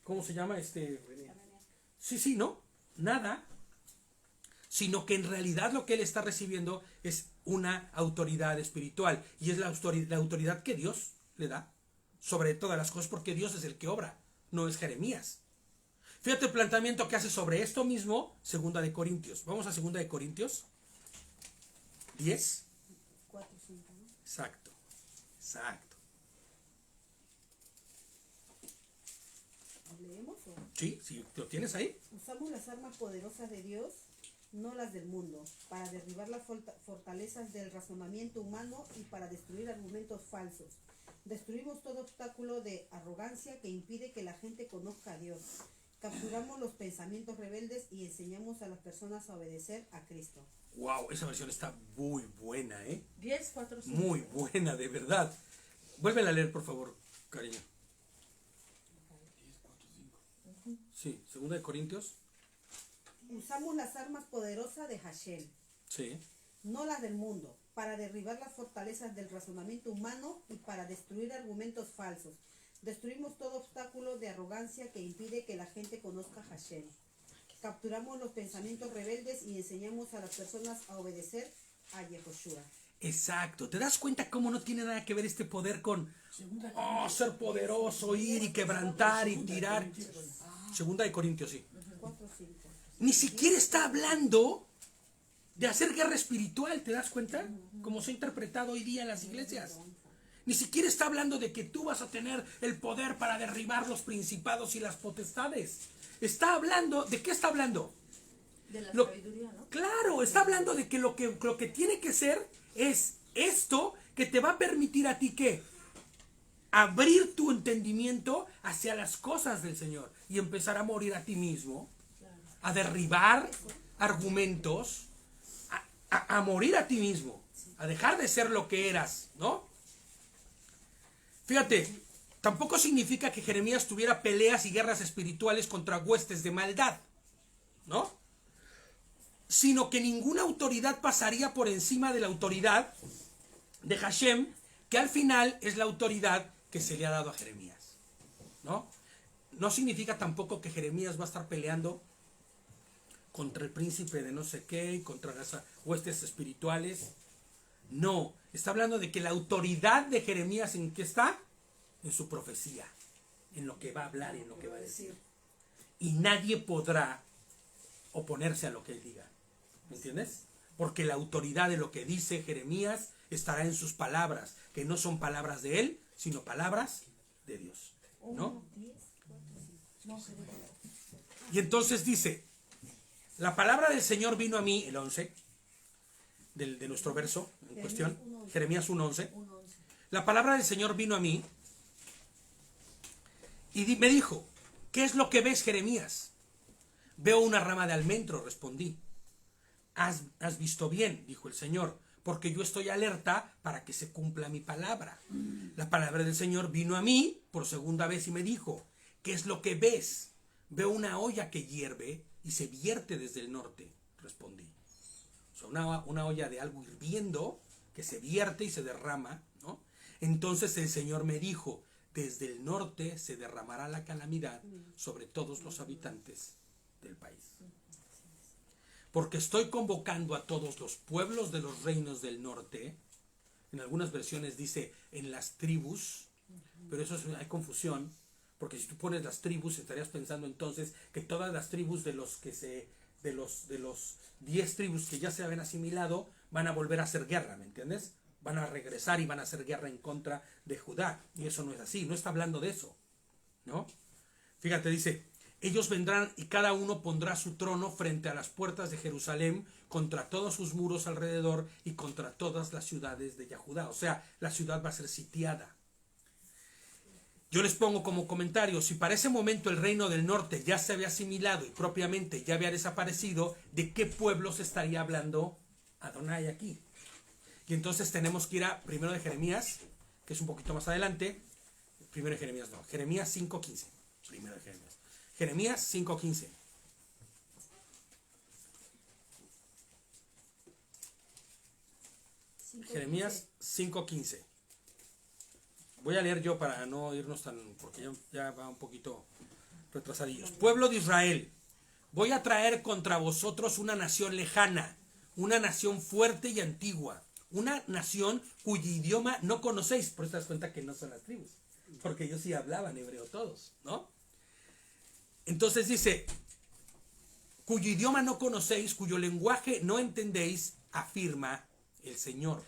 ¿cómo se llama? Sí, ¿no? Nada. Sino que en realidad lo que él está recibiendo es una autoridad espiritual. Y es la autoridad que Dios le da sobre todas las cosas, porque Dios es el que obra, no es Jeremías. Fíjate el planteamiento que hace sobre esto mismo, 2 de Corintios. Vamos a 2 de Corintios 10. 4, 5, ¿no? Exacto. ¿Leemos o? Sí, lo tienes ahí. Usamos las armas poderosas de Dios, no las del mundo, para derribar las fortalezas del razonamiento humano y para destruir argumentos falsos. Destruimos todo obstáculo de arrogancia que impide que la gente conozca a Dios. Capturamos los pensamientos rebeldes y enseñamos a las personas a obedecer a Cristo. Wow, esa versión está muy buena, 10, 4, 5. Muy buena, de verdad. Vuélvela a leer, por favor, cariño. 10, 4, 5. Sí, 2 de Corintios. Usamos las armas poderosas de Hashem, Sí. no las del mundo, para derribar las fortalezas del razonamiento humano y para destruir argumentos falsos. Destruimos todo obstáculo de arrogancia que impide que la gente conozca a Hashem. Capturamos los pensamientos rebeldes y enseñamos a las personas a obedecer a Yehoshua. Exacto. ¿Te das cuenta cómo no tiene nada que ver este poder con Segunda ser poderoso, ir y quebrantar y tirar? 2 de Corintios, sí. 4, 5. Ni siquiera está hablando de hacer guerra espiritual, ¿te das cuenta? Como se ha interpretado hoy día en las iglesias. Ni siquiera está hablando de que tú vas a tener el poder para derribar los principados y las potestades. Está hablando, ¿de qué está hablando? De la Lo- sabiduría, ¿no? Claro, está hablando de que lo que tiene que ser es esto que te va a permitir a ti que abrir tu entendimiento hacia las cosas del Señor y empezar a morir a ti mismo, a derribar argumentos, a morir a ti mismo, a dejar de ser lo que eras, ¿no? Fíjate, tampoco significa que Jeremías tuviera peleas y guerras espirituales contra huestes de maldad, ¿no? Sino que ninguna autoridad pasaría por encima de la autoridad de Hashem, que al final es la autoridad que se le ha dado a Jeremías, ¿no? No significa tampoco que Jeremías va a estar peleando contra el príncipe de no sé qué, contra las huestes espirituales. No, está hablando de que la autoridad de Jeremías, ¿en qué está? En su profecía, en lo que va a hablar y en lo que va a decir. Y nadie podrá oponerse a lo que él diga. ¿Me entiendes? Porque la autoridad de lo que dice Jeremías estará en sus palabras, que no son palabras de él, sino palabras de Dios, ¿no? Y entonces dice, la palabra del Señor vino a mí, el 11, de nuestro verso en cuestión, Jeremías 1:11. La palabra del Señor vino a mí y me dijo, ¿qué es lo que ves, Jeremías? Veo una rama de almendro, respondí. Has visto bien, dijo el Señor, porque yo estoy alerta para que se cumpla mi palabra. La palabra del Señor vino a mí por segunda vez y me dijo, ¿qué es lo que ves? Veo una olla que hierve y se vierte desde el norte, respondí. O sea, una olla de algo hirviendo que se vierte y se derrama, ¿no? Entonces el Señor me dijo, desde el norte se derramará la calamidad sobre todos los habitantes del país. porque estoy convocando a todos los pueblos de los reinos del norte. En algunas versiones dice en las tribus, pero eso hay confusión, porque si tú pones las tribus estarías pensando entonces que todas las tribus de los 10 tribus que ya se habían asimilado van a volver a hacer guerra, ¿me entiendes? Van a regresar y van a hacer guerra en contra de Judá, y eso no es así, no está hablando de eso, ¿no? Fíjate, dice, ellos vendrán y cada uno pondrá su trono frente a las puertas de Jerusalén, contra todos sus muros alrededor y contra todas las ciudades de Judá. O sea, la ciudad va a ser sitiada. Yo les pongo como comentario, si para ese momento el reino del norte ya se había asimilado y propiamente ya había desaparecido, ¿de qué pueblos estaría hablando Adonai aquí? Y entonces tenemos que ir a primero de Jeremías, que es un poquito más adelante. Primero de Jeremías no, Jeremías 5:15. Primero de Jeremías. Jeremías 5:15. Jeremías 5:15. Voy a leer yo para no irnos tan, porque ya va un poquito retrasadillos. Pueblo de Israel, voy a traer contra vosotros una nación lejana, una nación fuerte y antigua, una nación cuyo idioma no conocéis. Por eso te das cuenta que no son las tribus, porque ellos sí hablaban hebreo todos, ¿no? Entonces dice, cuyo idioma no conocéis, cuyo lenguaje no entendéis, afirma el Señor.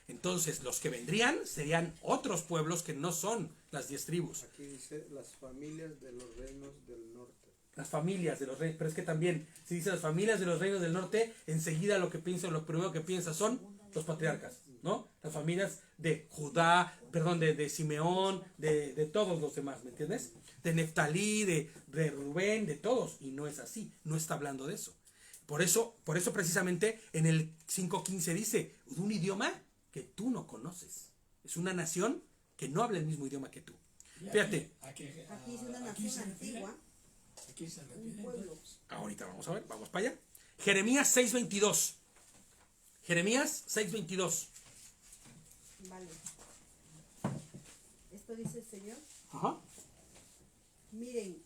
Entonces los que vendrían serían otros pueblos que no son las 10 tribus. Aquí dice las familias de los reinos del norte. Las familias de los reinos, pero es que también, si dice las familias de los reinos del norte, enseguida lo primero que piensa son los patriarcas, ¿no? Las familias de Judá, perdón, de Simeón, de todos los demás, ¿me entiendes? De Neftalí, de Rubén, de todos, y no es así, no está hablando de eso. Por eso precisamente en el 5:15 dice, un idioma que tú no conoces. Es una nación que no habla el mismo idioma que tú. Fíjate. Aquí es una nación antigua, un pueblo. Ahorita vamos a ver, vamos para allá. Jeremías 6:22. Jeremías 6:22. Vale. Esto dice el Señor. Ajá. Miren,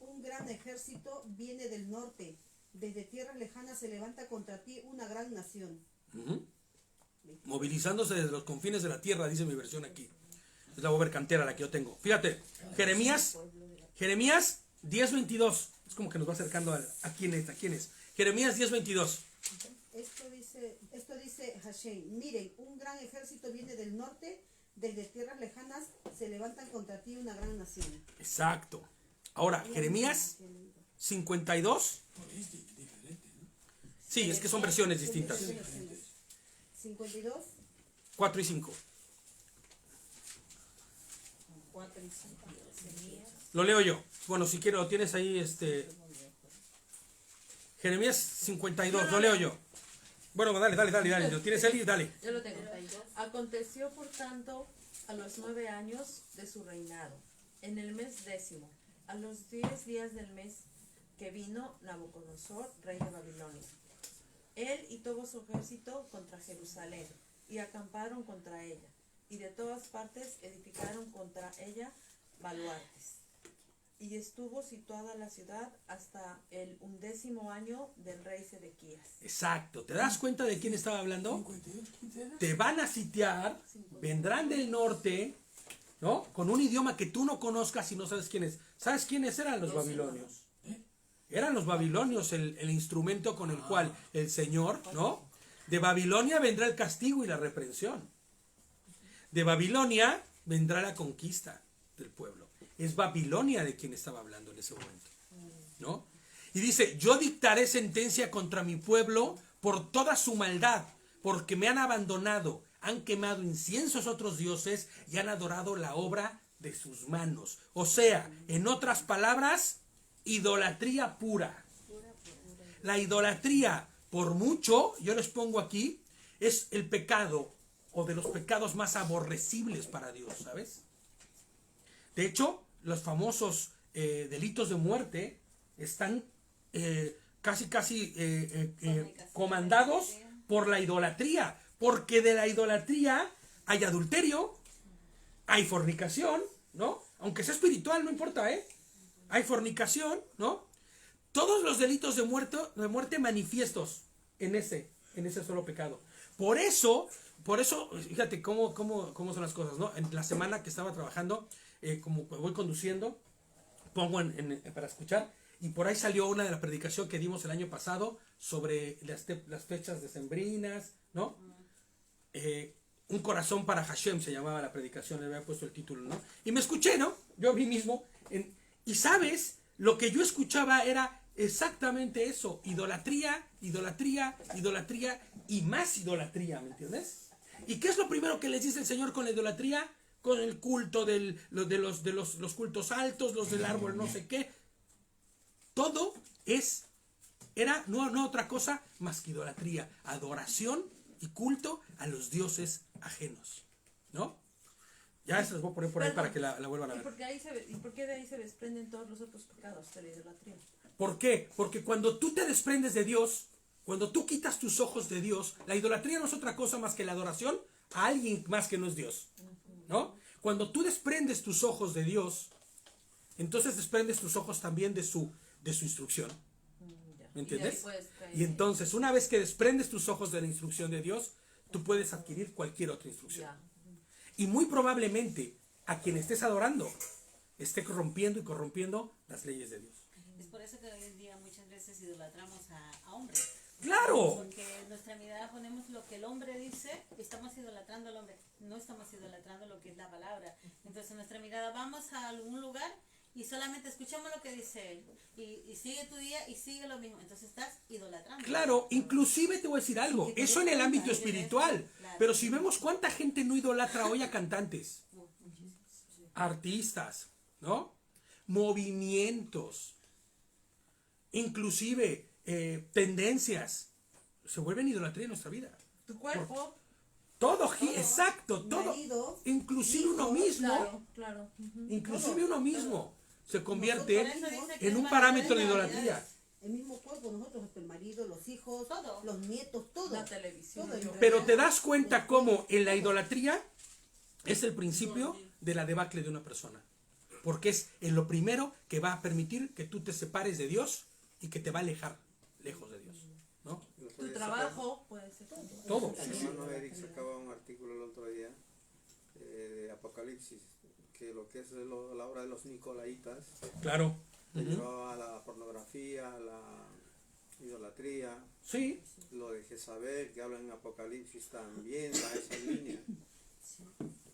un gran ejército viene del norte. Desde tierras lejanas se levanta contra ti una gran nación. Uh-huh. Movilizándose desde los confines de la tierra, dice mi versión aquí. Es la Bober cantera la que yo tengo. Fíjate, Jeremías 10:22. Es como que nos va acercando a quién es. Jeremías 10:22. Esto dice Hashem. Miren, un gran ejército viene del norte. Desde tierras lejanas se levantan contra ti una gran nación. Exacto. Ahora, Jeremías 52. Sí, es que son versiones distintas. 52. 4 y 5. 4 y 5. Lo leo yo. Bueno, si quiero, lo tienes ahí, Jeremías 52, lo leo yo. Bueno, dale. Lo tienes Eli, dale. Yo lo tengo. Aconteció, por tanto, a los 9 años de su reinado, en el mes 10, a los 10 días del mes, que vino Nabucodonosor, rey de Babilonia, él y todo su ejército contra Jerusalén, y acamparon contra ella, y de todas partes edificaron contra ella baluartes. Y estuvo situada la ciudad hasta el 11º año del rey Sedequías. Exacto. ¿Te das cuenta de quién estaba hablando? Te van a sitiar, vendrán del norte, ¿no? Con un idioma que tú no conozcas y no sabes quién es. ¿Sabes quiénes eran los babilonios? Eran los babilonios el instrumento con el cual el Señor, ¿no? De Babilonia vendrá el castigo y la reprensión. De Babilonia vendrá la conquista del pueblo. Es Babilonia de quien estaba hablando en ese momento, ¿no? Y dice, yo dictaré sentencia contra mi pueblo por toda su maldad, porque me han abandonado, han quemado inciensos a otros dioses y han adorado la obra de sus manos. O sea, en otras palabras, idolatría pura. La idolatría, por mucho, yo les pongo aquí, es el pecado o de los pecados más aborrecibles para Dios, ¿sabes? De hecho, los famosos delitos de muerte están casi comandados por la idolatría, porque de la idolatría hay adulterio, hay fornicación, ¿no? Aunque sea espiritual, no importa, Hay fornicación, ¿no? Todos los delitos de muerte manifiestos en ese solo pecado. Por eso, fíjate cómo son las cosas, ¿no? En la semana que estaba trabajando, como voy conduciendo, pongo para escuchar, y por ahí salió una de la predicación que dimos el año pasado sobre las fechas decembrinas, ¿no? Un corazón para Hashem se llamaba la predicación, le había puesto el título, ¿no? Y me escuché, ¿no? Yo a mí mismo, y sabes, lo que yo escuchaba era exactamente eso: idolatría, idolatría, idolatría y más idolatría, ¿me entiendes? ¿Y qué es lo primero que les dice el Señor con la idolatría? Con el culto de los cultos altos, los del árbol no sé qué. Todo era no otra cosa más que idolatría, adoración y culto a los dioses ajenos, ¿no? Ya se los voy a poner por ahí para que la vuelvan a ver. ¿Y por qué de ahí se desprenden todos los otros pecados de la idolatría? ¿Por qué? Porque cuando tú te desprendes de Dios, cuando tú quitas tus ojos de Dios, la idolatría no es otra cosa más que la adoración a alguien más que no es Dios, ¿no? Cuando tú desprendes tus ojos de Dios, entonces desprendes tus ojos también de su instrucción. ¿Me entiendes? Y entonces, una vez que desprendes tus ojos de la instrucción de Dios, tú puedes adquirir cualquier otra instrucción. Y muy probablemente a quien estés adorando esté corrompiendo y corrompiendo las leyes de Dios. Es por eso que hoy en día muchas veces idolatramos a hombres. ¡Claro! Porque en nuestra mirada ponemos lo que el hombre dice, estamos idolatrando al hombre, no estamos idolatrando lo que es la palabra. Entonces en nuestra mirada vamos a algún lugar y solamente escuchamos lo que dice él, y sigue tu día y sigue lo mismo, entonces estás idolatrando. Claro, inclusive te voy a decir algo, eso en el ámbito espiritual, pero si vemos cuánta gente no idolatra hoy a cantantes, artistas, ¿no? Movimientos, inclusive tendencias, se vuelven idolatría en nuestra vida. Tu cuerpo. Todo, exacto, todo, marido, inclusive hijo, uno mismo, Claro. inclusive uno mismo se convierte Por eso dice que en es un más parámetro de grande la idolatría. vida. El mismo cuerpo, nosotros, el marido, los hijos, Todo. los nietos, todo. La televisión. Todo, en Pero realidad. te das cuenta cómo en la idolatría es el principio de la debacle de una persona. Porque es en lo primero que va a permitir que tú te separes de Dios y que te va a alejar lejos de Dios, ¿no? Tu trabajo puede ser Todo. Mi hermano Eric sacaba un artículo el otro día de Apocalipsis, que lo que es la obra de los Nicolaitas Claro. te llevaba a la pornografía, a la idolatría, Sí, lo de Jezabel que habla en Apocalipsis también va a esa línea.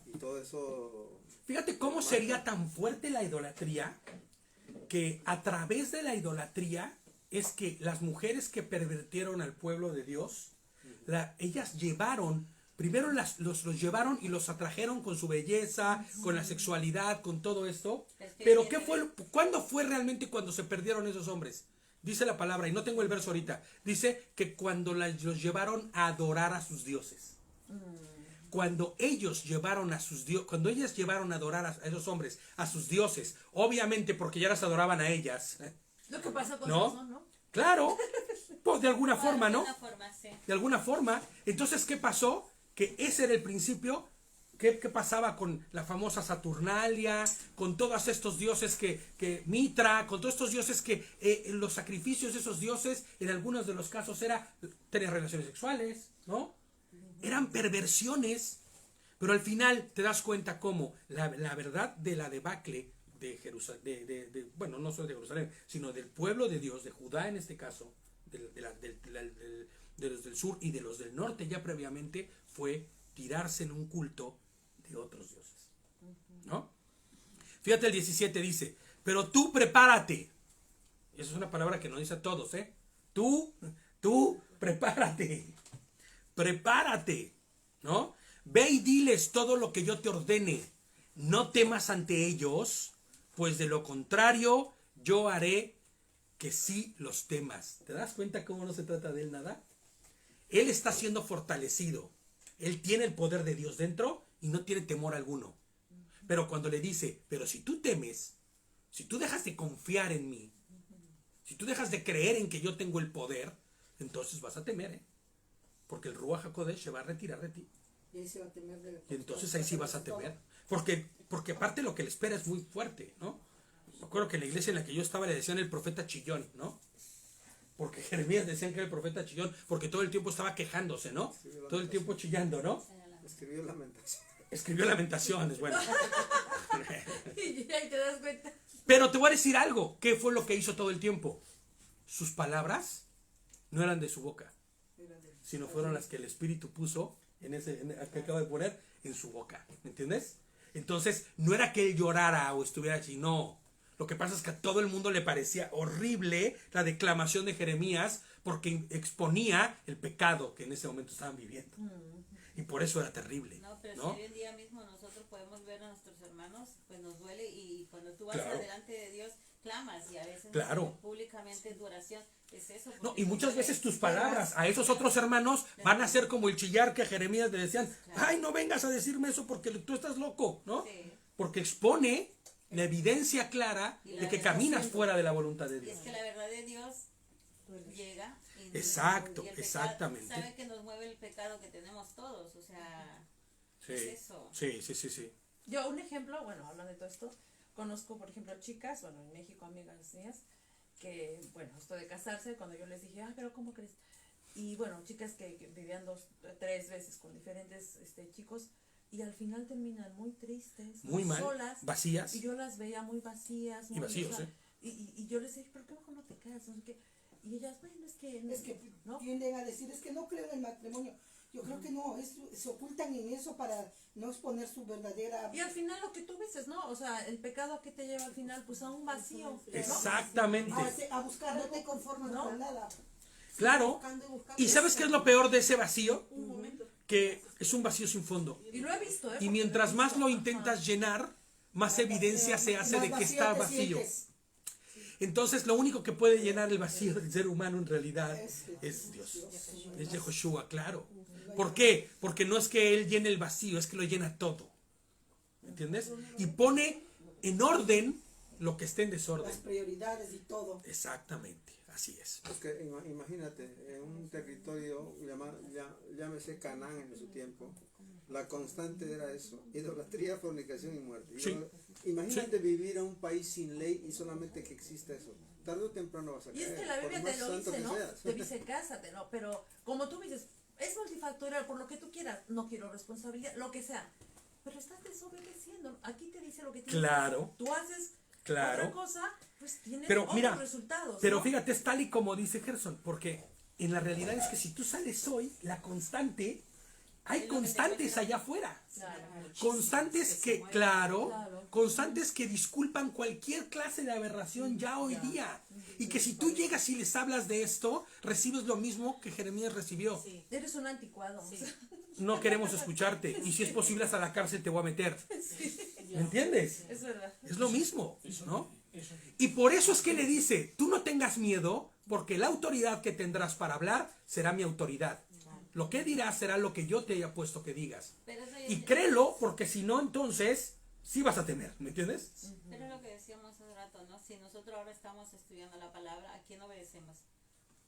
Y todo eso. fíjate cómo sería tan fuerte la idolatría que a través de la idolatría es que las mujeres que pervirtieron al pueblo de Dios, ellas llevaron, primero los llevaron y los atrajeron con su belleza, con la sexualidad, con todo esto. Pero ¿cuándo fue realmente cuando se perdieron esos hombres? Dice la palabra, y no tengo el verso ahorita, dice que cuando los llevaron a adorar a sus dioses. Cuando ellos llevaron a sus dioses, cuando ellas llevaron a adorar a esos hombres, a sus dioses, obviamente porque ya las adoraban a ellas. lo que pasa con ¿No? Sansón, ¿no? Claro, pues de alguna forma, ¿no? De alguna forma, sí. De alguna forma. Entonces, ¿qué pasó? Que ese era el principio. ¿Qué pasaba con la famosa Saturnalia? Con todos estos dioses que Mitra, con todos estos dioses que los sacrificios de esos dioses, en algunos de los casos era tener relaciones sexuales, ¿no? Eran perversiones. Pero al final te das cuenta cómo la verdad de la debacle de Jerusalén, bueno, no solo de Jerusalén, sino del pueblo de Dios, de Judá en este caso, de los del sur y de los del norte ya previamente, fue tirarse en un culto de otros dioses, ¿no? Fíjate, el 17 dice, pero tú prepárate. Esa es una palabra que nos dice a todos, ¿eh? Tú prepárate. Prepárate, ¿no? Ve y diles todo lo que yo te ordene. No temas ante ellos, pues de lo contrario yo haré que sí los temas. ¿Te das cuenta cómo no se trata de él nada? Él está siendo fortalecido. Él tiene el poder de Dios dentro y no tiene temor alguno. Pero cuando le dice, pero si tú temes, si tú dejas de confiar en mí, si tú dejas de creer en que yo tengo el poder, entonces vas a temer, ¿eh? Porque el Ruach HaKodesh se va a retirar de ti. Y entonces ahí sí vas a temer. Porque aparte lo que le espera es muy fuerte, ¿no? Me acuerdo que en la iglesia en la que yo estaba le decían el profeta chillón, ¿no? Porque Jeremías decían que era el profeta chillón, porque todo el tiempo estaba quejándose, ¿no? Todo el tiempo chillando, ¿no? Escribió Lamentación. Escribió Lamentaciones, bueno. Y ahí te das cuenta. Pero te voy a decir algo. ¿Qué fue lo que hizo todo el tiempo? Sus palabras no eran de su boca, sino fueron las que el Espíritu puso que acabo de poner en su boca. ¿Me entiendes? Entonces, no era que él llorara o estuviera allí, no. Lo que pasa es que a todo el mundo le parecía horrible la declamación de Jeremías porque exponía el pecado que en ese momento estaban viviendo. Y por eso era terrible. No, pero ¿no? si hoy en día mismo nosotros podemos ver a nuestros hermanos, pues nos duele, y cuando tú vas Claro. delante de Dios, clamas, y a veces Claro. públicamente tu oración es eso. No, porque y muchas tú veces duele. tus palabras a esos otros hermanos van a ser como el chillar que a Jeremías le decían, ay, no vengas a decirme eso porque tú estás loco, ¿no? Sí. Porque expone la evidencia clara de que caminas fuera de la voluntad de Y Dios. es que la verdad de Dios llega. Y Exacto, y el pecado, exactamente. sabe que nos mueve el pecado que tenemos todos, o sea, es eso. Sí. Yo, un ejemplo, bueno, hablando de todo esto, conozco, por ejemplo, chicas, bueno, en México, amigas mías, que, bueno, esto de casarse, cuando yo les dije, pero ¿cómo crees? Y bueno, chicas que vivían 2, 3 veces con diferentes chicos, y al final terminan muy tristes, Muy mal, solas, vacías. y yo las veía muy vacías, Y muy, vacíos, y yo les dije, ¿pero qué mejor no te casas? No sé qué. Y ellas, bueno, es que ¿no? Tienden a decir, es que no creo en el matrimonio. Yo creo que no, se ocultan en eso para no exponer su verdadera... Y al final lo que tú dices, ¿no? O sea, el pecado a qué te lleva al final, pues a un vacío, ¿no? Exactamente. A buscar, no te conformas No. con nada. Claro. Buscando y buscando. ¿Y sabes qué es lo peor de ese vacío? Un momento. Que es un vacío sin fondo. Y lo he visto, ¿eh? Y Porque mientras he más visto, lo ajá. intentas llenar, más evidencia se hace Más de que vacío está te vacío. sientes. Entonces lo único que puede llenar el vacío del ser humano en realidad es Dios. Es Yehoshua, claro. ¿Por qué? Porque no es que Él llene el vacío, es que lo llena todo. ¿Entiendes? Y pone en orden lo que esté en desorden. Las prioridades y todo. Exactamente, así es. Es que imagínate, en un territorio, llámese Canaán en su tiempo, la constante era eso, idolatría, fornicación y muerte. Sí. Imagínate vivir en un país sin ley y solamente que exista eso. Tarde o temprano vas a Y caer. es que la por Biblia más te lo santo dice, que ¿no? seas. Te dice, cásate, ¿no? Pero como tú dices, es multifactorial, por lo que tú quieras, no quiero responsabilidad, lo que sea. Pero estás desobedeciendo. Aquí te dice lo que tienes Claro. que hacer. Tú haces Claro. otra cosa, pues tienes Pero otros mira, resultados. pero ¿no? fíjate, es tal y como dice Gerson, porque en la realidad es que si tú sales hoy, la constante, hay constantes allá afuera. Claro. Constantes que, Claro. constantes que disculpan cualquier clase de aberración ya hoy día. Y que si tú llegas y les hablas de esto, recibes lo mismo que Jeremías recibió. Eres un anticuado. No queremos escucharte. Y si es posible, hasta la cárcel te voy a meter. ¿Me entiendes? Es verdad. Es lo mismo, ¿no? Y por eso es que le dice, tú no tengas miedo, porque la autoridad que tendrás para hablar será mi autoridad. Lo que dirás será lo que yo te haya puesto que digas. Pero eso Y créelo, porque si no, entonces sí vas a temer, ¿me entiendes? Pero es lo que decíamos hace rato, ¿no? Si nosotros ahora estamos estudiando la palabra, ¿a quién obedecemos?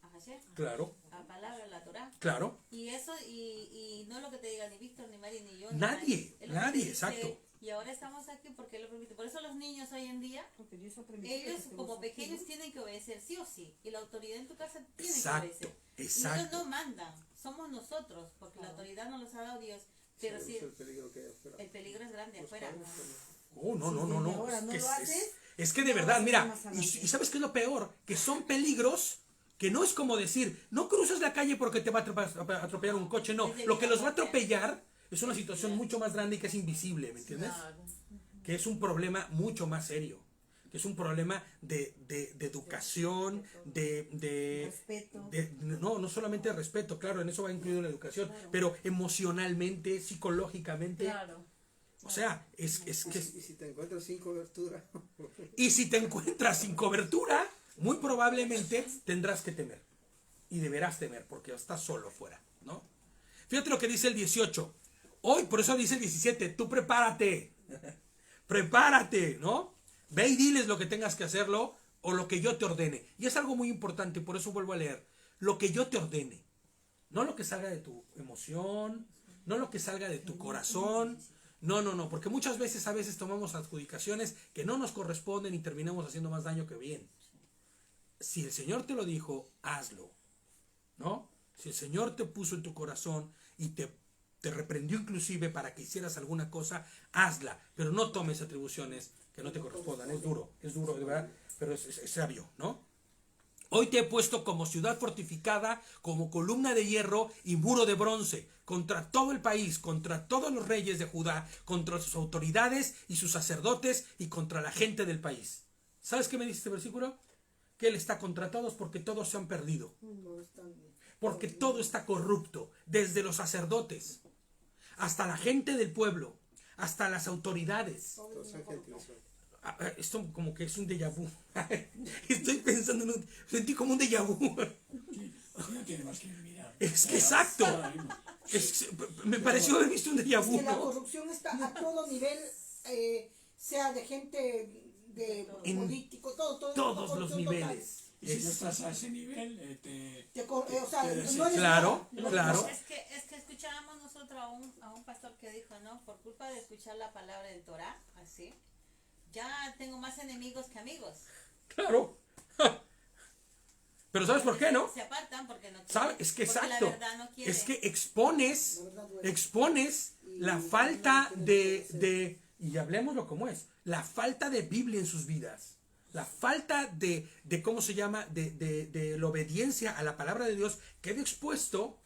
A Hashem, Claro, a la palabra, a la Torah. claro. Y eso, y no es lo que te diga ni Víctor, ni Mari, ni yo. ni Nadie, Es lo que nadie, te dice, exacto. Y ahora estamos aquí porque Él lo permite. Por eso los niños hoy en día, Porque Dios ha permitido ellos que estemos como aquí, pequeños ¿no? tienen que obedecer sí o sí. Y la autoridad en tu casa tiene Exacto, que obedecer. Y exacto. ellos no mandan, somos nosotros, porque la autoridad nos los ha dado Dios. Pero Sí, sí, es el peligro que hay afuera. el peligro es grande Los afuera. padres también. Oh, no, Si no, no, desde no. ahora no que lo haces, es que de no verdad, vas a mira, ir más adelante. y ¿sabes qué es lo peor? Que son peligros que no es como decir, no cruces la calle porque te va a atropellar un coche, no. Lo que los va a atropellar es una situación mucho más grande y que es invisible, ¿me entiendes? Claro. Que es un problema mucho más serio, que es un problema de educación, Respeto. no solamente de respeto, claro, en eso va incluido la educación, pero emocionalmente, psicológicamente, Claro. o sea, es que... Y si te encuentras sin cobertura, Y si te encuentras sin cobertura, muy probablemente tendrás que temer. Y deberás temer, porque estás solo fuera, ¿no? Fíjate lo que dice el 18. Hoy, por eso dice el 17, tú prepárate. Prepárate, ¿no? Ve y diles lo que tengas que hacerlo o lo que yo te ordene. Y es algo muy importante, por eso vuelvo a leer. Lo que yo te ordene. No lo que salga de tu emoción, no lo que salga de tu corazón. No, porque muchas veces tomamos adjudicaciones que no nos corresponden y terminamos haciendo más daño que bien. si el Señor te lo dijo, hazlo, ¿no? Si el Señor te puso en tu corazón y te reprendió inclusive para que hicieras alguna cosa, hazla, pero no tomes atribuciones que no te correspondan. Es duro, de verdad, pero es sabio, ¿no? Hoy te he puesto como ciudad fortificada, como columna de hierro y muro de bronce, contra todo el país, contra todos los reyes de Judá, contra sus autoridades y sus sacerdotes y contra la gente del país. ¿Sabes qué me dice este versículo? Que Él está contra todos porque todos se han perdido. Porque todo está corrupto, desde los sacerdotes, hasta la gente del pueblo, hasta las autoridades. Todos son gentiles. Esto como que es un déjà vu. Estoy pensando sentí como un déjà vu. No tiene más que mirar. Es que exacto. Me pareció haber visto un déjà Es vu, que la ¿no? corrupción está a todo nivel, sea de gente, de En político, todo. Todos los corrupción niveles. Y si no estás a ese nivel, total. O sea, te no eres Claro, nada. claro. Es que escuchábamos nosotros a un pastor que dijo, ¿no? Por culpa de escuchar la palabra del Torah, así, ya tengo más enemigos que amigos. Claro. Pero ¿sabes por qué, no? Se apartan porque no quieren. ¿Sabes? Es que porque exacto. la verdad no quieren. Es que expones la falta y hablemoslo como es, la falta de Biblia en sus vidas. La falta de ¿cómo se llama? De la obediencia a la palabra de Dios queda expuesto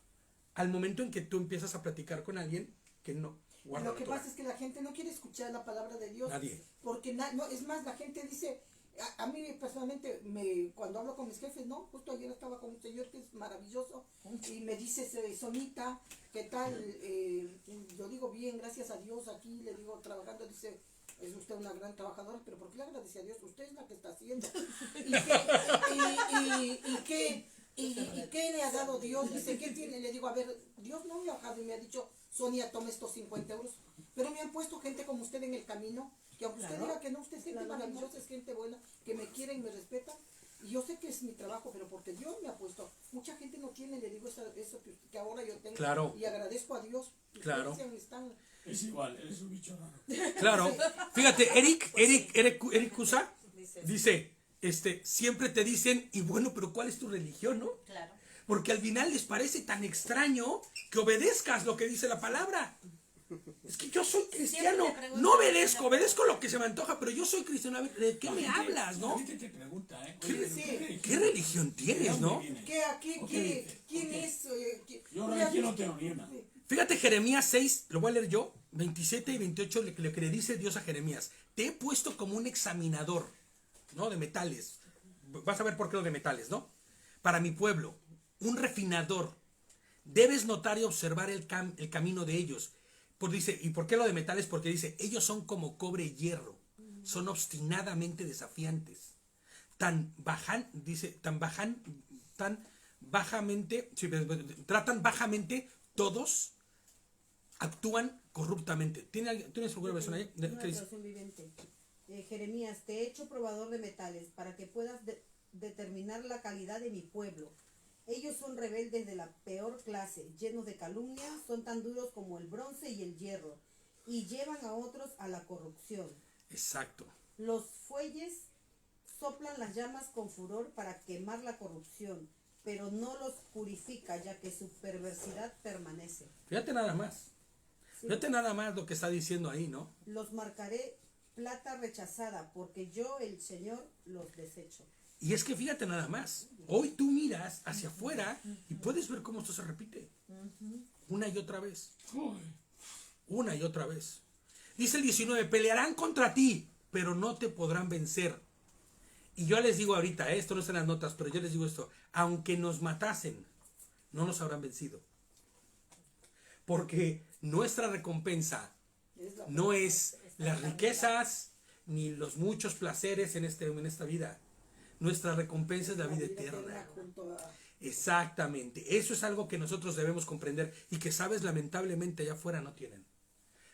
al momento en que tú empiezas a platicar con alguien que no guarda Lo la que Torah. pasa es que la gente no quiere escuchar la palabra de Dios. Nadie. Porque no, es más, la gente dice, a mí personalmente, cuando hablo con mis jefes, no, justo ayer estaba con un señor que es maravilloso y me dice, Sonita, ¿qué tal? Yo digo, bien, gracias a Dios, aquí le digo, trabajando, dice, es usted una gran trabajadora, pero ¿por qué le agradece a Dios? Usted es la que está haciendo. ¿Y qué le ha dado Dios? Dice, ¿qué tiene? Le digo, a ver, Dios no me ha bajado y me ha dicho, Sonia, tome estos 50 euros. Pero me han puesto gente como usted en el camino, que aunque usted diga que no, usted es gente maravillosa, es gente buena, que me quiere y me respeta. Y yo sé que es mi trabajo, pero porque Dios me ha puesto. Mucha gente no tiene, le digo, eso que ahora yo tengo. Claro. Y agradezco a Dios. Claro. es igual, eres un bicho raro. Claro. Fíjate, Eric Cusa dice, siempre te dicen, y bueno, pero ¿cuál es tu religión, no? Claro. Porque al final les parece tan extraño que obedezcas lo que dice la palabra. Es que yo soy cristiano, Siempre te preguntan, no obedezco lo que se me antoja, pero yo soy cristiano. A ver, ¿de qué me hablas, no? La gente te pregunta, ¿eh? Oye, ¿Qué religión tienes, no? ¿Quién es? Yo religión no tengo ni una. Fíjate, Jeremías 6, lo voy a leer yo, 27 y 28, lo que le dice Dios a Jeremías. Te he puesto como un examinador, ¿no? De metales. Vas a ver por qué lo de metales, ¿no? Para mi pueblo, un refinador. Debes notar y observar el camino de ellos. Dice, ¿y por qué lo de metales? Porque dice, ellos son como cobre y hierro. Son obstinadamente desafiantes. Tratan bajamente, todos actúan corruptamente. ¿Tienes alguna versión ahí? Una ¿Qué dice? traducción viviente. Jeremías, te he hecho probador de metales para que puedas determinar la calidad de mi pueblo. Ellos son rebeldes de la peor clase, llenos de calumnia, son tan duros como el bronce y el hierro, y llevan a otros a la corrupción. Exacto. Los fuelles soplan las llamas con furor para quemar la corrupción, pero no los purifica, ya que su perversidad permanece. Fíjate nada más. Sí. Fíjate nada más lo que está diciendo ahí, ¿no? Los marcaré plata rechazada, porque yo, el Señor, los desecho. Y es que fíjate nada más. Hoy tú miras hacia afuera y puedes ver cómo esto se repite. Una y otra vez. Una y otra vez. Dice el 19, pelearán contra ti, pero no te podrán vencer. Y yo les digo ahorita, esto no está en las notas, pero yo les digo esto, aunque nos matasen, no nos habrán vencido. Porque nuestra recompensa no es las riquezas ni los muchos placeres en esta vida. Nuestra recompensa es la vida eterna. Exactamente. Eso es algo que nosotros debemos comprender y que, sabes, lamentablemente allá afuera no tienen.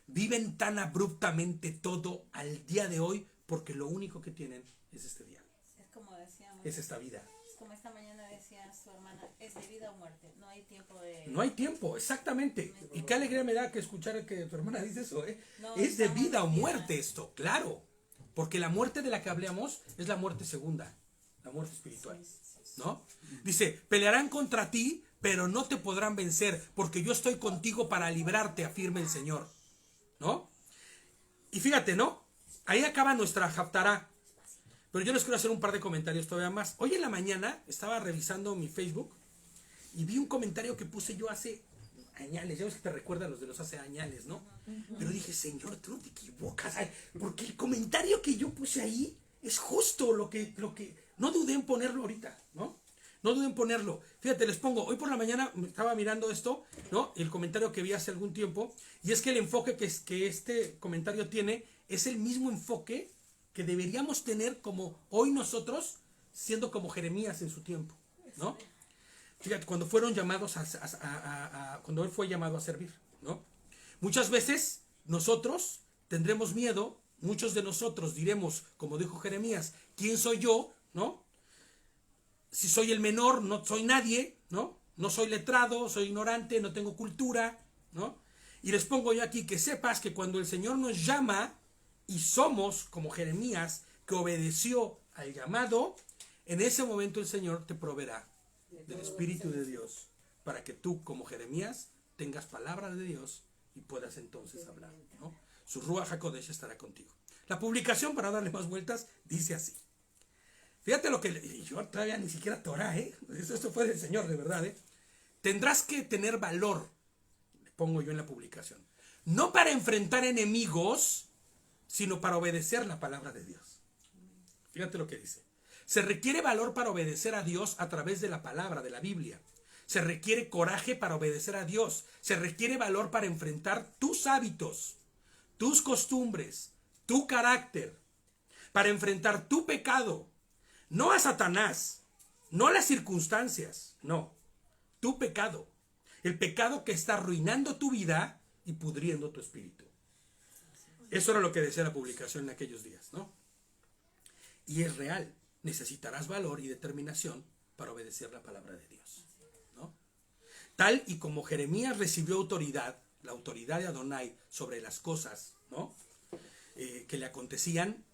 Viven tan abruptamente todo al día de hoy porque lo único que tienen es este día. Es como decíamos. Es esta vida. Es como esta mañana decía su hermana, es de vida o muerte. No hay tiempo de... No hay tiempo, exactamente. Y qué alegría me da que escuchar que tu hermana dice eso, ¿eh? No, es de vida o estamos en muerte vida. esto, claro. Porque la muerte de la que hablamos es la muerte segunda. la muerte espiritual, ¿no? Dice, pelearán contra ti, pero no te podrán vencer, porque yo estoy contigo para librarte, afirma el Señor, ¿no? Y fíjate, ¿no? Ahí acaba nuestra Haftará. Pero yo les quiero hacer un par de comentarios todavía más. Hoy en la mañana estaba revisando mi Facebook y vi un comentario que puse yo hace añales. Ya ves que te recuerdan los de los hace añales, ¿no? Pero dije, Señor, tú no te equivocas. Porque el comentario que yo puse ahí es justo lo que... No dudé en ponerlo ahorita, ¿no? No duden en ponerlo. Fíjate, les pongo, hoy por la mañana estaba mirando esto, ¿no? El comentario que vi hace algún tiempo. Y es que el enfoque que este comentario tiene es el mismo enfoque que deberíamos tener como hoy nosotros, siendo como Jeremías en su tiempo, ¿no? Fíjate, cuando fueron llamados cuando él fue llamado a servir, ¿no? Muchas veces nosotros tendremos miedo, muchos de nosotros diremos, como dijo Jeremías, ¿quién soy yo? ¿No? Si soy el menor, no soy nadie, ¿no? No soy letrado, soy ignorante, no tengo cultura, ¿no? Y les pongo yo aquí que sepas que cuando el Señor nos llama y somos como Jeremías, que obedeció al llamado, en ese momento el Señor te proveerá del Espíritu de Dios para que tú como Jeremías tengas palabra de Dios y puedas entonces hablar, ¿no? Su Ruach HaKodesh estará contigo. La publicación, para darle más vueltas, dice así. Fíjate lo que... Yo todavía ni siquiera Torah, ¿eh? Esto fue del Señor, de verdad, ¿eh? Tendrás que tener valor, le pongo yo en la publicación, no para enfrentar enemigos, sino para obedecer la palabra de Dios. Fíjate lo que dice. Se requiere valor para obedecer a Dios a través de la palabra, de la Biblia. Se requiere coraje para obedecer a Dios. Se requiere valor para enfrentar tus hábitos, tus costumbres, tu carácter, para enfrentar tu pecado. No a Satanás, no a las circunstancias, no. Tu pecado. El pecado que está arruinando tu vida y pudriendo tu espíritu. Eso era lo que decía la publicación en aquellos días, ¿no? Y es real. Necesitarás valor y determinación para obedecer la palabra de Dios, ¿no? Tal y como Jeremías recibió autoridad, la autoridad de Adonai sobre las cosas, ¿no? Que le acontecían,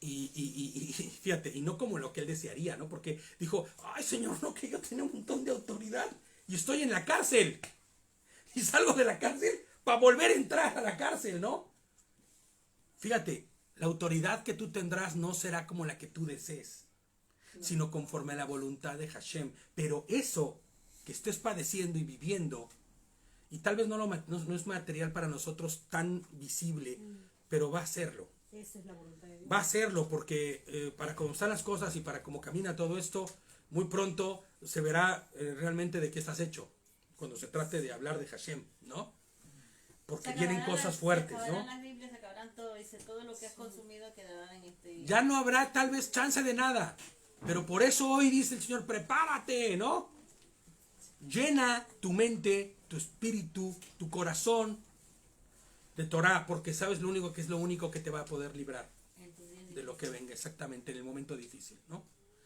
y fíjate, y no como lo que él desearía, ¿no? Porque dijo, ay Señor, no, que yo tenía un montón de autoridad y estoy en la cárcel. Y salgo de la cárcel para volver a entrar a la cárcel, ¿no? Fíjate, la autoridad que tú tendrás no será como la que tú desees, sino conforme a la voluntad de Hashem. Pero eso que estés padeciendo y viviendo, y tal vez no es material para nosotros tan visible, pero va a serlo. Esa es la voluntad de Dios. Va a serlo porque para cómo están las cosas y para cómo camina todo esto, muy pronto se verá realmente de qué estás hecho, cuando se trate de hablar de Hashem, ¿no? Porque vienen cosas fuertes, ¿no? Se acabarán las Biblias, se acabarán todo, dice, todo lo que has consumido quedará en este día. Ya no habrá tal vez chance de nada. Pero por eso hoy dice el Señor, prepárate, ¿no? Llena tu mente, tu espíritu, tu corazón de Torah, porque sabes lo único que te va a poder librar de lo que venga exactamente en el momento difícil, ¿no?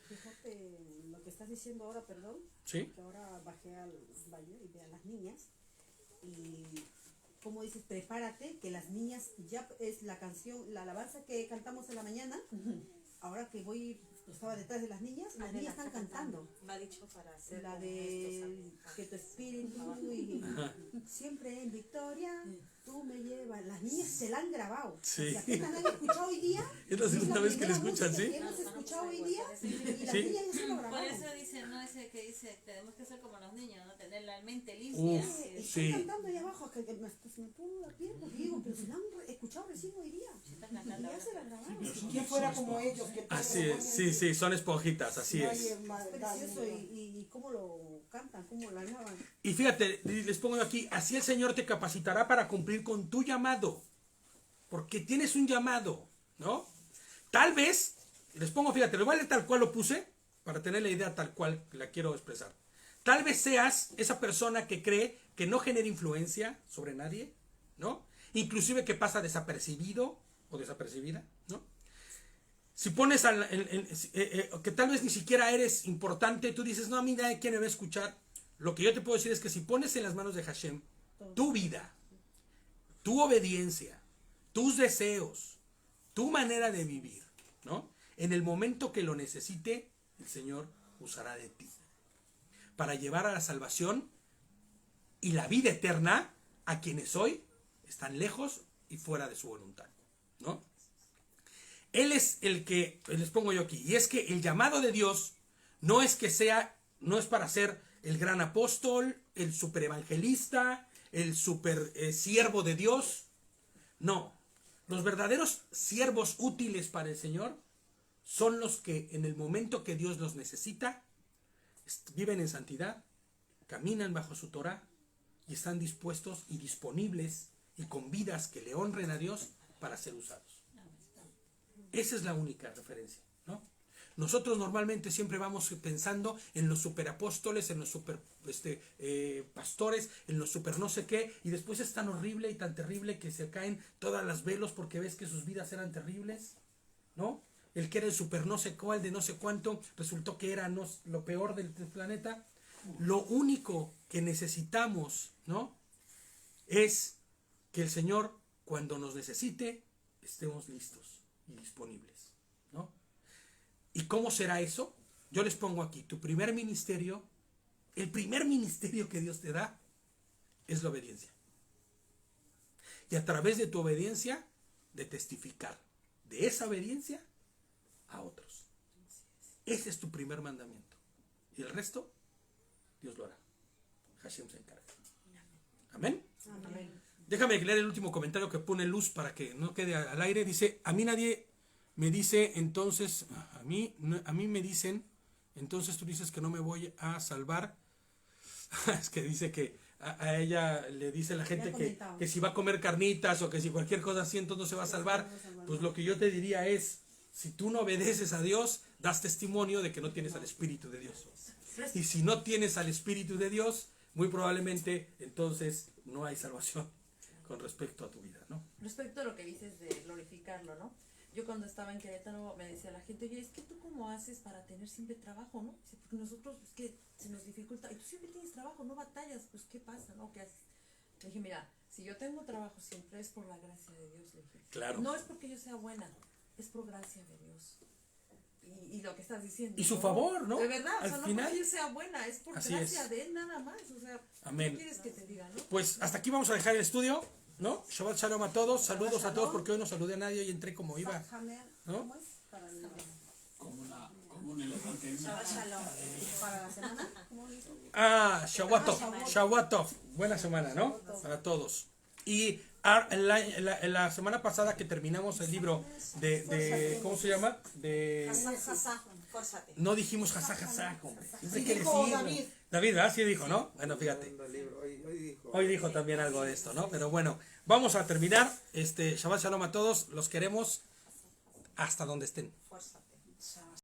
Fíjate lo que estás diciendo ahora, perdón. Sí. Que ahora bajé al baño y vi a las niñas. Y como dices, prepárate, que las niñas ya es la canción, la alabanza que cantamos en la mañana. Ahora que estaba detrás de las niñas están cantando. Me ha dicho para hacer La como de estos que tu espíritu y siempre en victoria tú me llevas. Las niñas se la han grabado. Sí. Si apenas la han escuchado hoy día. Es la segunda vez que la primera escuchan, música ¿sí? que hemos escuchado hoy día y las Sí. niñas ya se lo Por grabaron. eso dice, no ese que dice, tenemos que ser como los niños, ¿no? Tener la mente limpia. Uf. Están Sí. cantando ahí abajo que me pongo la piel porque digo, pero si la han escuchado recién hoy día. Estás Y cantando ya ahora. se la grabaron. Si quien fuera como ellos, que todo Así lo es, sí, sí, son esponjitas, así no es. hay Es maldad, precioso no. y cómo lo cantan, cómo lo alaban. Y fíjate, les pongo yo aquí, así el Señor te capacitará para cumplir con tu llamado. Porque tienes un llamado, ¿no? Tal vez, les pongo, fíjate, lo voy a leer tal cual lo puse, para tener la idea tal cual la quiero expresar. Tal vez seas esa persona que cree que no genera influencia sobre nadie, ¿no? Inclusive que pasa desapercibido o desapercibida, ¿no? Si pones que tal vez ni siquiera eres importante, tú dices, no, a mí nadie quiere me va a escuchar. Lo que yo te puedo decir es que si pones en las manos de Hashem tu vida, tu obediencia, tus deseos, tu manera de vivir, ¿no? En el momento que lo necesite, el Señor usará de ti para llevar a la salvación y la vida eterna a quienes hoy están lejos y fuera de su voluntad, ¿no? Él es el que, les pongo yo aquí, y es que el llamado de Dios no es para ser el gran apóstol, el super evangelista, el super siervo de Dios. No, los verdaderos siervos útiles para el Señor son los que en el momento que Dios los necesita, viven en santidad, caminan bajo su Torah y están dispuestos y disponibles y con vidas que le honren a Dios para ser usados. Esa es la única referencia, ¿no? Nosotros normalmente siempre vamos pensando en los superapóstoles, en los super pastores, en los super no sé qué, y después es tan horrible y tan terrible que se caen todas las velos porque ves que sus vidas eran terribles, ¿no? El que era el super no sé cuál de no sé cuánto, resultó que era lo peor del planeta. Lo único que necesitamos, ¿no?, es que el Señor, cuando nos necesite, estemos listos y disponibles, ¿no? ¿Y cómo será eso? Yo les pongo aquí, tu primer ministerio, el primer ministerio que Dios te da es la obediencia. Y a través de tu obediencia, de testificar de esa obediencia a otros. Ese es tu primer mandamiento. Y el resto, Dios lo hará. Hashem se encarga. Amén. Amén. Déjame leer el último comentario que pone Luz para que no quede al aire. Dice, a mí nadie me dice, entonces, a mí me dicen, entonces tú dices que no me voy a salvar. Es que dice que a ella le dice la gente que si va a comer carnitas o que si cualquier cosa así, entonces no se va a salvar. Pues lo que yo te diría es, si tú no obedeces a Dios, das testimonio de que no tienes al Espíritu de Dios. Y si no tienes al Espíritu de Dios, muy probablemente entonces no hay salvación con respecto a tu vida, ¿no? Respecto a lo que dices de glorificarlo, ¿no? Yo cuando estaba en Querétaro me decía la gente, oye, es que tú cómo haces para tener siempre trabajo, ¿no? Dice, porque nosotros es que se nos dificulta, y tú siempre tienes trabajo, no batallas, pues ¿qué pasa, no? ¿Qué haces? Le dije, mira, si yo tengo trabajo siempre es por la gracia de Dios, le dije. Claro. No es porque yo sea buena, es por gracia de Dios. Y lo que estás diciendo. Y su ¿no? favor, ¿no? De verdad, Al o sea, no final, porque yo sea buena, es por así gracia es. de Él nada más, o sea, Amén. ¿qué quieres que te diga, no? Pues hasta aquí vamos a dejar el estudio, ¿no? Shabbat Shalom a todos, saludos a todos porque hoy no saludé a nadie y entré como iba, ¿no? ¿Cómo es? Para Como un elefante. para la semana. ¿Cómo dijo? Shabbat Tov, buena semana, ¿no? Para todos. Y en la semana pasada que terminamos el libro de ¿cómo se llama? No dijimos jasá, hombre. Siempre hay que Dijo decirlo. David, ¿verdad? Sí dijo, ¿no? Bueno, fíjate. Hoy dijo también algo de esto, ¿no? Pero bueno, vamos a terminar. Shabbat Shalom a todos. Los queremos hasta donde estén.